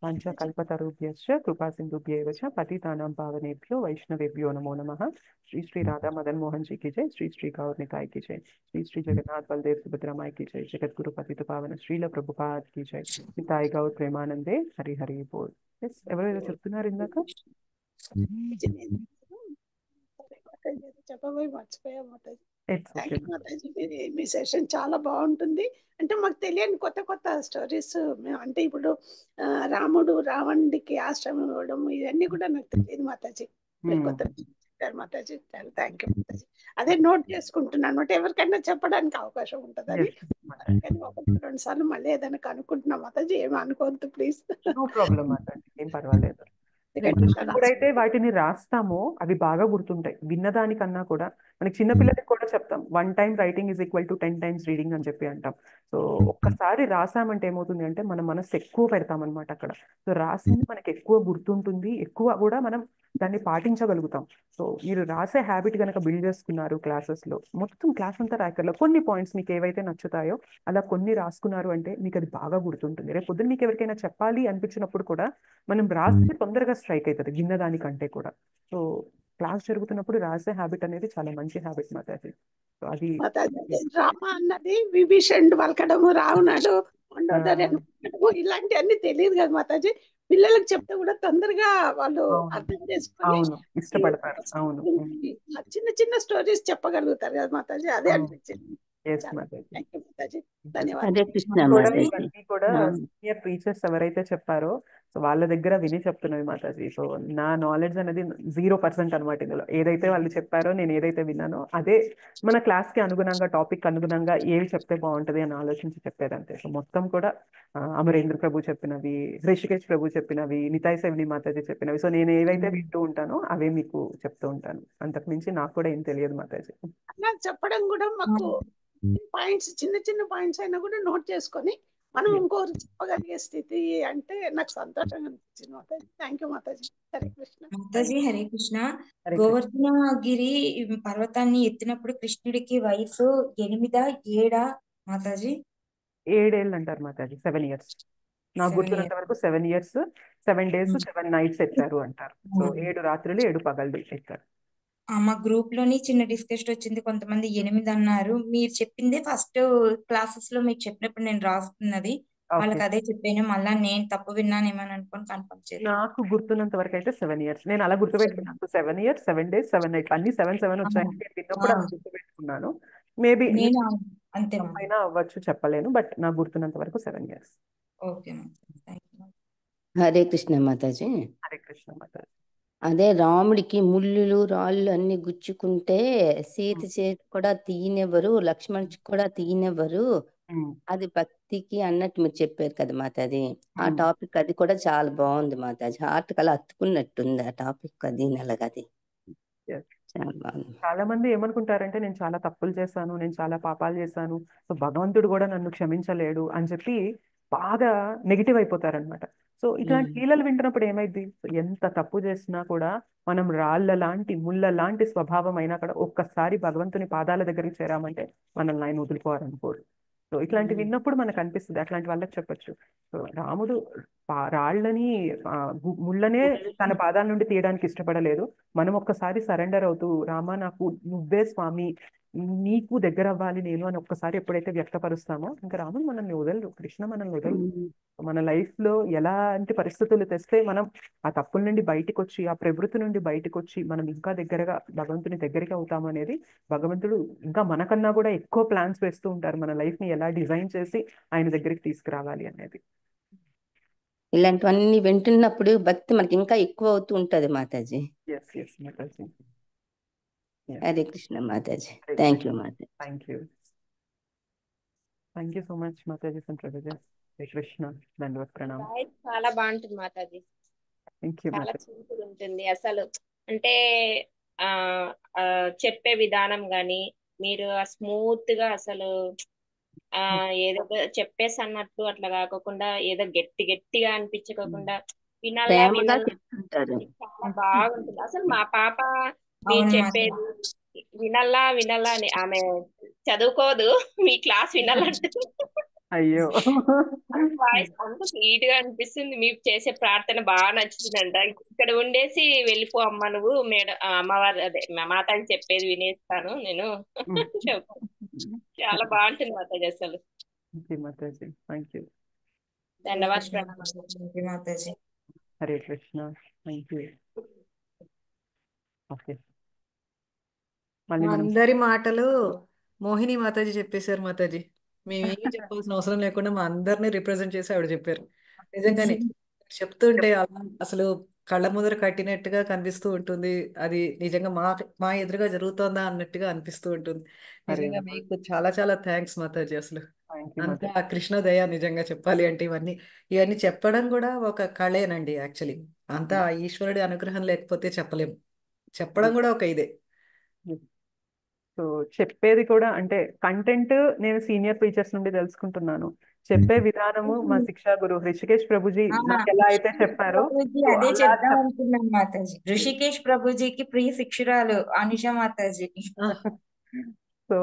పంచకల్పతరుభ్యశ్చ కృపా సింధుభ్యేవ చ పతితానాం పావనేభ్యో వైష్ణవేభ్యో నమో నమః. శ్రీ శ్రీ రాధా మదన్ మోహన్ जी की जय. श्री श्री गौर निताय की जय. श्री श्री जगन्नाथ बलदेव सुभद्रा माई की जय. जगत गुरु पतित पावन श्रील प्रभुपाद की जय. निताय गौर प्रेमानंदे. हरि हरि बोल. ఎవరో ఏదో చెప్తున్నారు ఇందాక. చెప్పబోయి మర్చిపోయా Mataji. It's thank okay. You Mataji. Me session చాలా బాగుంటుంది. అంటే మాకు తెలియని కొత్త కొత్త స్టోరీస్, అంటే ఇప్పుడు రాముడు రావణుడికి ఆశ్రమం ఇవ్వడం ఇవన్నీ కూడా నాకు తెలియదు మాతాజీ. మీరు కొత్త చెప్పారు మాతాజీ. Thank you Mataji. అదే నోట్ చేసుకుంటున్నాను అనమాట, ఎవరికైనా చెప్పడానికి అవకాశం ఉంటుందని. కానీ 1-2 సార్లు మళ్ళీ ఏదైనా కనుక్కుంటున్నా మాతాజీ, ఏమి అనుకోవద్దు ప్లీజ్. నో ప్రాబ్లం మాట్లాడండి, ఏం పర్వాలేదు. ఎప్పుడైతే వాటిని రాస్తామో అవి బాగా గుర్తుంటాయి. విన్నదానికన్నా కూడా మనకి చిన్నపిల్లలకి కూడా చెప్తాం, 1 time writing is equal to 10 times reading అని చెప్పి అంటాం. సో ఒక్కసారి రాసామంటే ఏమవుతుంది అంటే మన మనసు ఎక్కువ పెడతాం అనమాట అక్కడ. సో రాసింది మనకి ఎక్కువ గుర్తుంటుంది, ఎక్కువ కూడా మనం దాన్ని పాటించగలుగుతాం. సో మీరు రాసే హ్యాబిట్ కనుక బిల్డ్ చేసుకున్నారు క్లాసెస్లో, మొత్తం క్లాస్ అంతా రాయకర్లో కొన్ని పాయింట్స్ మీకు ఏవైతే నచ్చుతాయో అలా కొన్ని రాసుకున్నారు అంటే మీకు అది బాగా గుర్తుంటుంది. రేపు పొద్దున్న మీకు ఎవరికైనా చెప్పాలి అనిపించినప్పుడు కూడా మనం రాస్తే తొందరగా స్ట్రైక్ అవుతుంది విన్నదానికంటే కూడా. సో క్లాస్ జరుగుతున్నప్పుడు రాసే హ్యాబిట్ అనేది చాలా మంచి హ్యాబిట్ మాతాజీ. సో అది రామ అన్నది విభీషణుడు వలకడము, రావణుడు ఇలాంటివన్నీ తెలియదు కదా మాతాజీ. పిల్లలకు చెప్తే కూడా తొందరగా వాళ్ళు అర్థం చేసుకొని ఇష్టపడతారు. అవును, చిన్న చిన్న స్టోరీస్ చెప్పగలుగుతారు కదా మాతాజీ. అదే అనిపించింది. సీనియర్ టీచర్స్ ఎవరైతే చెప్పారో సో వాళ్ళ దగ్గర విని చెప్తున్నది మాతాజీ. సో నా నాలెడ్జ్ అనేది 0% అనమాట ఇందులో. ఏదైతే వాళ్ళు చెప్పారో, నేను ఏదైతే విన్నానో అదే మన క్లాస్ కి అనుగుణంగా, టాపిక్ అనుగుణంగా ఏవి చెప్తే బాగుంటది అని ఆలోచించి చెప్పేదంతే. సో మొత్తం కూడా అమరేంద్ర ప్రభు చెప్పినవి, రిషికేష్ ప్రభు చెప్పినవి, నితాయ్ సెవెని మాతాజీ చెప్పినవి, సో నేను ఏవైతే వింటూ ఉంటానో అవే మీకు చెప్తూ ఉంటాను. అంతకు మించి నాకు కూడా ఏం తెలియదు మాతాజీ. చెప్పడం కూడా మాకు పాయింట్స్, చిన్న చిన్న పాయింట్స్ అయినా కూడా నోట్ చేసుకొని మనం ఇంకోరు చెప్పగలిగే స్థితి అంటే నాకు సంతోషంగా అనిపించింది మాతాజీ. Thank you Mataji. హరే కృష్ణ. మాతాజీ హరే కృష్ణ. గోవర్ధనగిరి పర్వతాన్ని ఎత్తినప్పుడు కృష్ణుడికి వయసు 8-7 మాతాజీ? 7 ఏళ్ళు అంటారు మాతాజీ. 7 years. నాకు గుర్తున్నంత వరకు 7 years, 7 days, 7 nights ఎత్తారు అంటారు. సో 7 రాత్రులు 7 పగళ్ళు ఎత్తారు. మా గ్రూప్ లోని చిన్న డిస్కషన్ వచ్చింది, కొంతమంది 8 అన్నారు. మీరు చెప్పిందే ఫస్ట్ క్లాసెస్ లో మీకు చెప్పినప్పుడు నేను రాస్తున్నది. ఓకే. వాళ్ళకి అదే చెప్పాను. మళ్ళా నేను తప్పు విన్నానేమని అనుకొని కన్ఫర్మ్ చేశాను. నాకు గుర్తున్నంత వరకు అయితే 7 years. నేను అలా గుర్తుపెట్టుకున్నాను. 7 years, 7 days, 7 nights అన్ని 7 వచ్చాయి. నేను ఆ, విన్నప్పుడు అలా గుర్తుపెట్టుకున్నాను. మేబీ నేను అంతే మ్యామ్. తప్పైనా అవ్వచ్చు, చెప్పలేను. బట్ నాకు గుర్తున్నంత వరకు 7 years. Okay ma'am. Thank you. Hare Krishna Mataji. Hare Krishna Mataji. అదే రాముడికి ముళ్ళులు రాళ్ళు అన్ని గుచ్చుకుంటే సీత చేతి కూడా తీయనివ్వరు, లక్ష్మణ్ కూడా తీయనివ్వరు. అది భక్తికి అన్నట్టు మీరు చెప్పారు కదా మాతాజీ. ఆ టాపిక్ అది కూడా చాలా బాగుంది మాతాజీ. హార్ట్ కలా హత్తుకున్నట్టుంది ఆ టాపిక్. అది నెలగది Yes. చాలా బాగుంది. చాలా మంది ఏమనుకుంటారంటే నేను చాలా తప్పులు చేశాను, నేను చాలా పాపాలు చేశాను, సో భగవంతుడు కూడా నన్ను క్షమించలేడు అని చెప్పి బాగా నెగిటివ్ అయిపోతారనమాట. సో ఇట్లాంటి లీలలు వింటున్నప్పుడు ఏమైంది, ఎంత తప్పు చేసినా కూడా మనం రాళ్ళ లాంటి ముళ్ళ లాంటి స్వభావం అయినా కూడా ఒక్కసారి భగవంతుని పాదాల దగ్గరికి చేరామంటే మనల్ని ఆయన వదులుకోవాలనుకోడు. సో ఇట్లాంటి విన్నప్పుడు మనకు అనిపిస్తుంది, అట్లాంటి వాళ్ళకి చెప్పొచ్చు. సో రాముడు రాళ్ళని ముళ్ళనే తన పాదాల నుండి తీయడానికి ఇష్టపడలేదు. మనం ఒక్కసారి సరెండర్ అవుతూ రామా నాకు నువ్వే స్వామి, నీకు దగ్గర అవ్వాలి నేను అని ఒక్కసారి ఎప్పుడైతే వ్యక్తపరుస్తామో ఇంకా రాముడు మనల్ని వదలరు, కృష్ణ మనల్ని వదలరు. మన లైఫ్ లో ఎలాంటి పరిస్థితులు తెస్తే మనం ఆ తప్పుల నుండి బయటకు వచ్చి, ఆ ప్రవృత్తి నుండి బయటకు వచ్చి మనం ఇంకా దగ్గరగా భగవంతుని దగ్గరికి అవుతాము అనేది భగవంతుడు ఇంకా మనకన్నా కూడా ఎక్కువ ప్లాన్స్ వేస్తూ ఉంటారు, మన లైఫ్ ని ఎలా డిజైన్ చేసి ఆయన దగ్గరికి తీసుకురావాలి అనేది. ఇలాంటివన్నీ వింటున్నప్పుడు భక్తి మనకి ఇంకా ఎక్కువ అవుతూ ఉంటది Mataji. Yes yes Mataji. Hare Krishna Mataji. Thank you Mataji. Thank you so much Mataji. Hare Krishna. ధన్యవాద ప్రణామం. వాయిస్ చాలా బాగుంటుంది మాతాజీ. థ్యాంక్ యూ చాలా మాతాజీ. సింపుల్ ఉంటుంది అసలు. అంటే ఆ ఆ, చెప్పే విధానం గాని మీరు స్మూత్ గా అసలు ఏదో చెప్పేసి అన్నట్టు అట్లా కాకుండా ఏదో గట్టిగా అనిపించకుండా వినాలా ప్రేమగా వినాలా చెప్తుంటారు. చాలా బాగుంటుంది. అసలు మా పాప మీరు అవును చెప్పేది వినాలా అని ఆమె చదువుకోదు, మీ క్లాస్ వినాలంటే అయ్యో. వాయిస్ అంత స్వీట్ గా అనిపిస్తుంది. మీరు చేసే ప్రార్థన బాగా నచ్చుతుందంట. ఇక్కడ ఉండేసి వెళ్ళిపో అమ్మ నువ్వు అమ్మవారు అదే మాతాజీ చెప్పేది వినేస్తాను నేను చాలా బాగుంటుంది మాతాజీ అసలు. Mataji thank you. ధన్యవాదాలు Mataji. Hare Krishna. Thank you. Okay, మళ్ళీ మనం అందరి మాటలు మోహిని మాతాజీ చెప్పేశారు మాతాజీ. మేమేమి చెప్పాల్సిన అవసరం లేకుండా మా అందరినీ రిప్రజెంట్ చేసి ఆవిడ చెప్పారు. నిజంగానే చెప్తుంటే అసలు కళ్ళ ముందర కట్టినట్టుగా కనిపిస్తూ ఉంటుంది. అది నిజంగా మా ఎదురుగా జరుగుతోందా అన్నట్టుగా అనిపిస్తూ ఉంటుంది. నిజంగా మీకు చాలా చాలా థ్యాంక్స్ మాతాజీ. అసలు థ్యాంక్ యూ అంతా మాతాజీ. కృష్ణ దయ నిజంగా చెప్పాలి అంటే ఇవన్నీ చెప్పడం కూడా ఒక కళేనండి యాక్చువల్లీ. అంతా ఆ ఈశ్వరుడి అనుగ్రహం లేకపోతే చెప్పలేము. చెప్పడం కూడా ఒక ఇదే. సో చెప్పేది కూడా అంటే కంటెంట్ నేను సీనియర్ టీచర్స్ నుండి తెలుసుకుంటున్నాను. చెప్పే విధానము మా శిక్షా గురు హృషికేష్ ప్రభుజీ నాకు ఎలా అయితే చెప్పారో ప్రభుజీ సో అదే అలా చెప్దాం అనుకున్నాను మాతాజీ. ఋషికేష్ ప్రభుజీకి ప్రియ శిక్షురాలు అనుష మాతాజీ. సో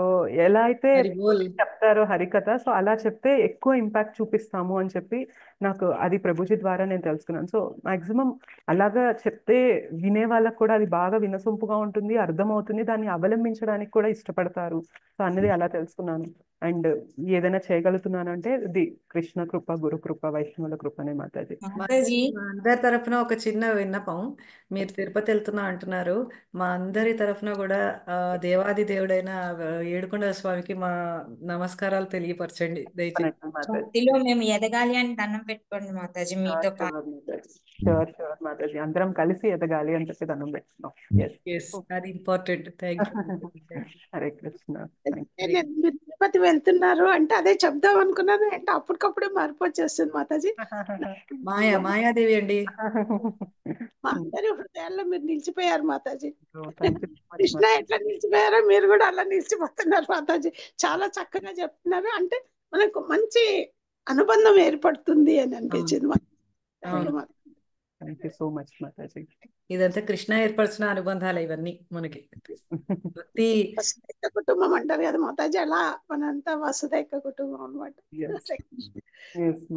ఎలా అయితే హరి బోల్. చెప్తారో హరికథ, సో అలా చెప్తే ఎక్కువ ఇంపాక్ట్ చూపిస్తాము అని చెప్పి నాకు అది ప్రభుజీ ద్వారా నేను తెలుసుకున్నాను. సో మాక్సిమం అలాగా చెప్తే వినే వాళ్ళకు కూడా అది బాగా వినసొంపుగా ఉంటుంది, అర్థమవుతుంది, దాన్ని అవలంబించడానికి కూడా ఇష్టపడతారు. సో అన్నది అలా తెలుసుకున్నాను. అండ్ ఏదైనా చేయగలుగుతున్నాను అంటే ఇది కృష్ణ కృప, గురు కృప, వైష్ణవుల కృపనే మాతాజీ. మాతాజీ మా అందరి తరఫున ఒక చిన్న విన్నపం. మీరు తిరుపతి వెళ్తున్నా అంటున్నారు. మా అందరి తరఫున కూడా దేవాది దేవుడైన ఏడుకొండల స్వామికి మా నమస్కారాలు తెలియపరచండి దయచేసి. మాతాజీ భక్తిలో మేము ఎదగాలి అని దండం పెట్టుకోండి మాతాజీ మీతో పాటు. షూర్ మాతాజీ, అందరం కలిసి ఎదగాలి అని చెప్పి దండం పెట్టుకున్నాం. Yes, అది important. Thank you. Hare Krishna. మీరు తిరుపతి వెళ్తున్నారు అంటే అదే చెప్దాం అనుకున్నాను. అంటే అప్పటికప్పుడే మార్పు వచ్చేస్తుంది మాతాజీ. మాయాదేవి అండి. మా అందరి హృదయాల్లో మీరు నిలిచిపోయారు మాతాజీ. కృష్ణ ఎట్లా నిలిచిపోయారో మీరు కూడా అలా నిలిచిపోతున్నారు మాతాజీ. చాలా చక్కగా చెప్తున్నారు. అంటే మనకు మంచి అనుబంధం ఏర్పడుతుంది అని అనిపించింది Mataji. Thank you so much Mataji. ఇదంతా కృష్ణ ఏర్పరిచిన అనుబంధాలు ఇవన్నీ మనకి. భక్తి వసుదైక కుటుంబం అంటారు కదా మాతాజీ, అలా మనంతా వసుదైక కుటుంబం అనమాట.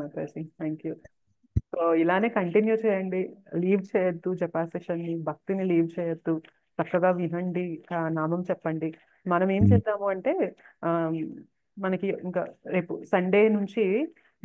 Mataji thank you. సో ఇలానే కంటిన్యూ చేయండి, లీవ్ చేయొద్దు జపా సెషన్ ని, భక్తిని లీవ్ చేయొద్దు, చక్కగా వినండి, నామం చెప్పండి. మనం ఏం చేద్దాము అంటే మనకి ఇంకా రేపు సండే నుంచి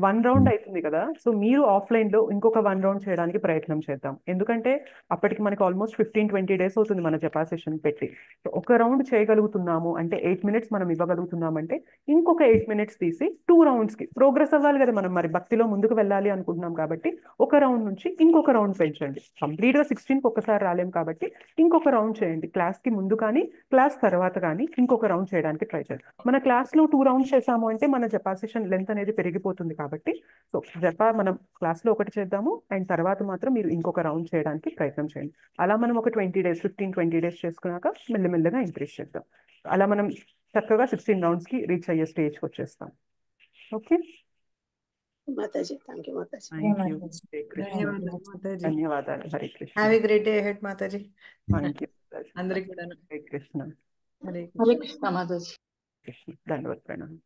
1 రౌండ్ అవుతుంది కదా, సో మీరు ఆఫ్లైన్లో ఇంకొక 1 రౌండ్ చేయడానికి ప్రయత్నం చేద్దాం. ఎందుకంటే అప్పటికి మనకి ఆల్మోస్ట్ 15-20 డేస్ అవుతుంది మన జపా సెషన్ పెట్టి. సో ఒక రౌండ్ చేయగలుగుతున్నాము అంటే 8 మినిట్స్ మనం ఇవ్వగలుగుతున్నామంటే ఇంకొక 8 మినిట్స్ తీసి 2 రౌండ్స్కి ప్రోగ్రెస్ అవ్వాలి కదా మనం, మరి భక్తిలో ముందుకు వెళ్ళాలి అనుకుంటున్నాం కాబట్టి ఒక రౌండ్ నుంచి ఇంకొక రౌండ్ పెంచండి. కంప్లీట్గా 16కి ఒక్కసారి రాలేం కాబట్టి ఇంకొక రౌండ్ చేయండి. క్లాస్కి ముందు కానీ క్లాస్ తర్వాత కానీ ఇంకొక రౌండ్ చేయడానికి ట్రై చేయండి. మన క్లాస్లో 2 రౌండ్స్ చేసాము అంటే మన జపా సెషన్ లెంత్ అనేది పెరిగిపోతుంది కాబట్టి సో జపా మనం క్లాస్లో ఒకటి చేద్దాము అండ్ తర్వాత మాత్రం మీరు ఇంకొక రౌండ్ చేయడానికి ప్రయత్నం చేయండి. అలా మనం ఒక 20 డేస్ 15-20 డేస్ చేసుకున్నాక మెల్లమెల్లగా ఇంక్రీజ్ చేద్దాం. అలా మనం చక్కగా 16 రౌండ్స్కి రీచ్ అయ్యే స్టేజ్కి వచ్చేస్తాం. Okay, Mataji, thank you Mataji. Thank you. Mataji. ధన్యవాదాలు మాతాజీ. ధన్యవాదాలు. Hare Krishna. Have a great day ahead Mataji. Thank you. అందరికి కూడా హరే కృష్ణ. హరే హరే కృష్ణ మాతాజీ. కృష్ణ దండవత్ ప్రణామం.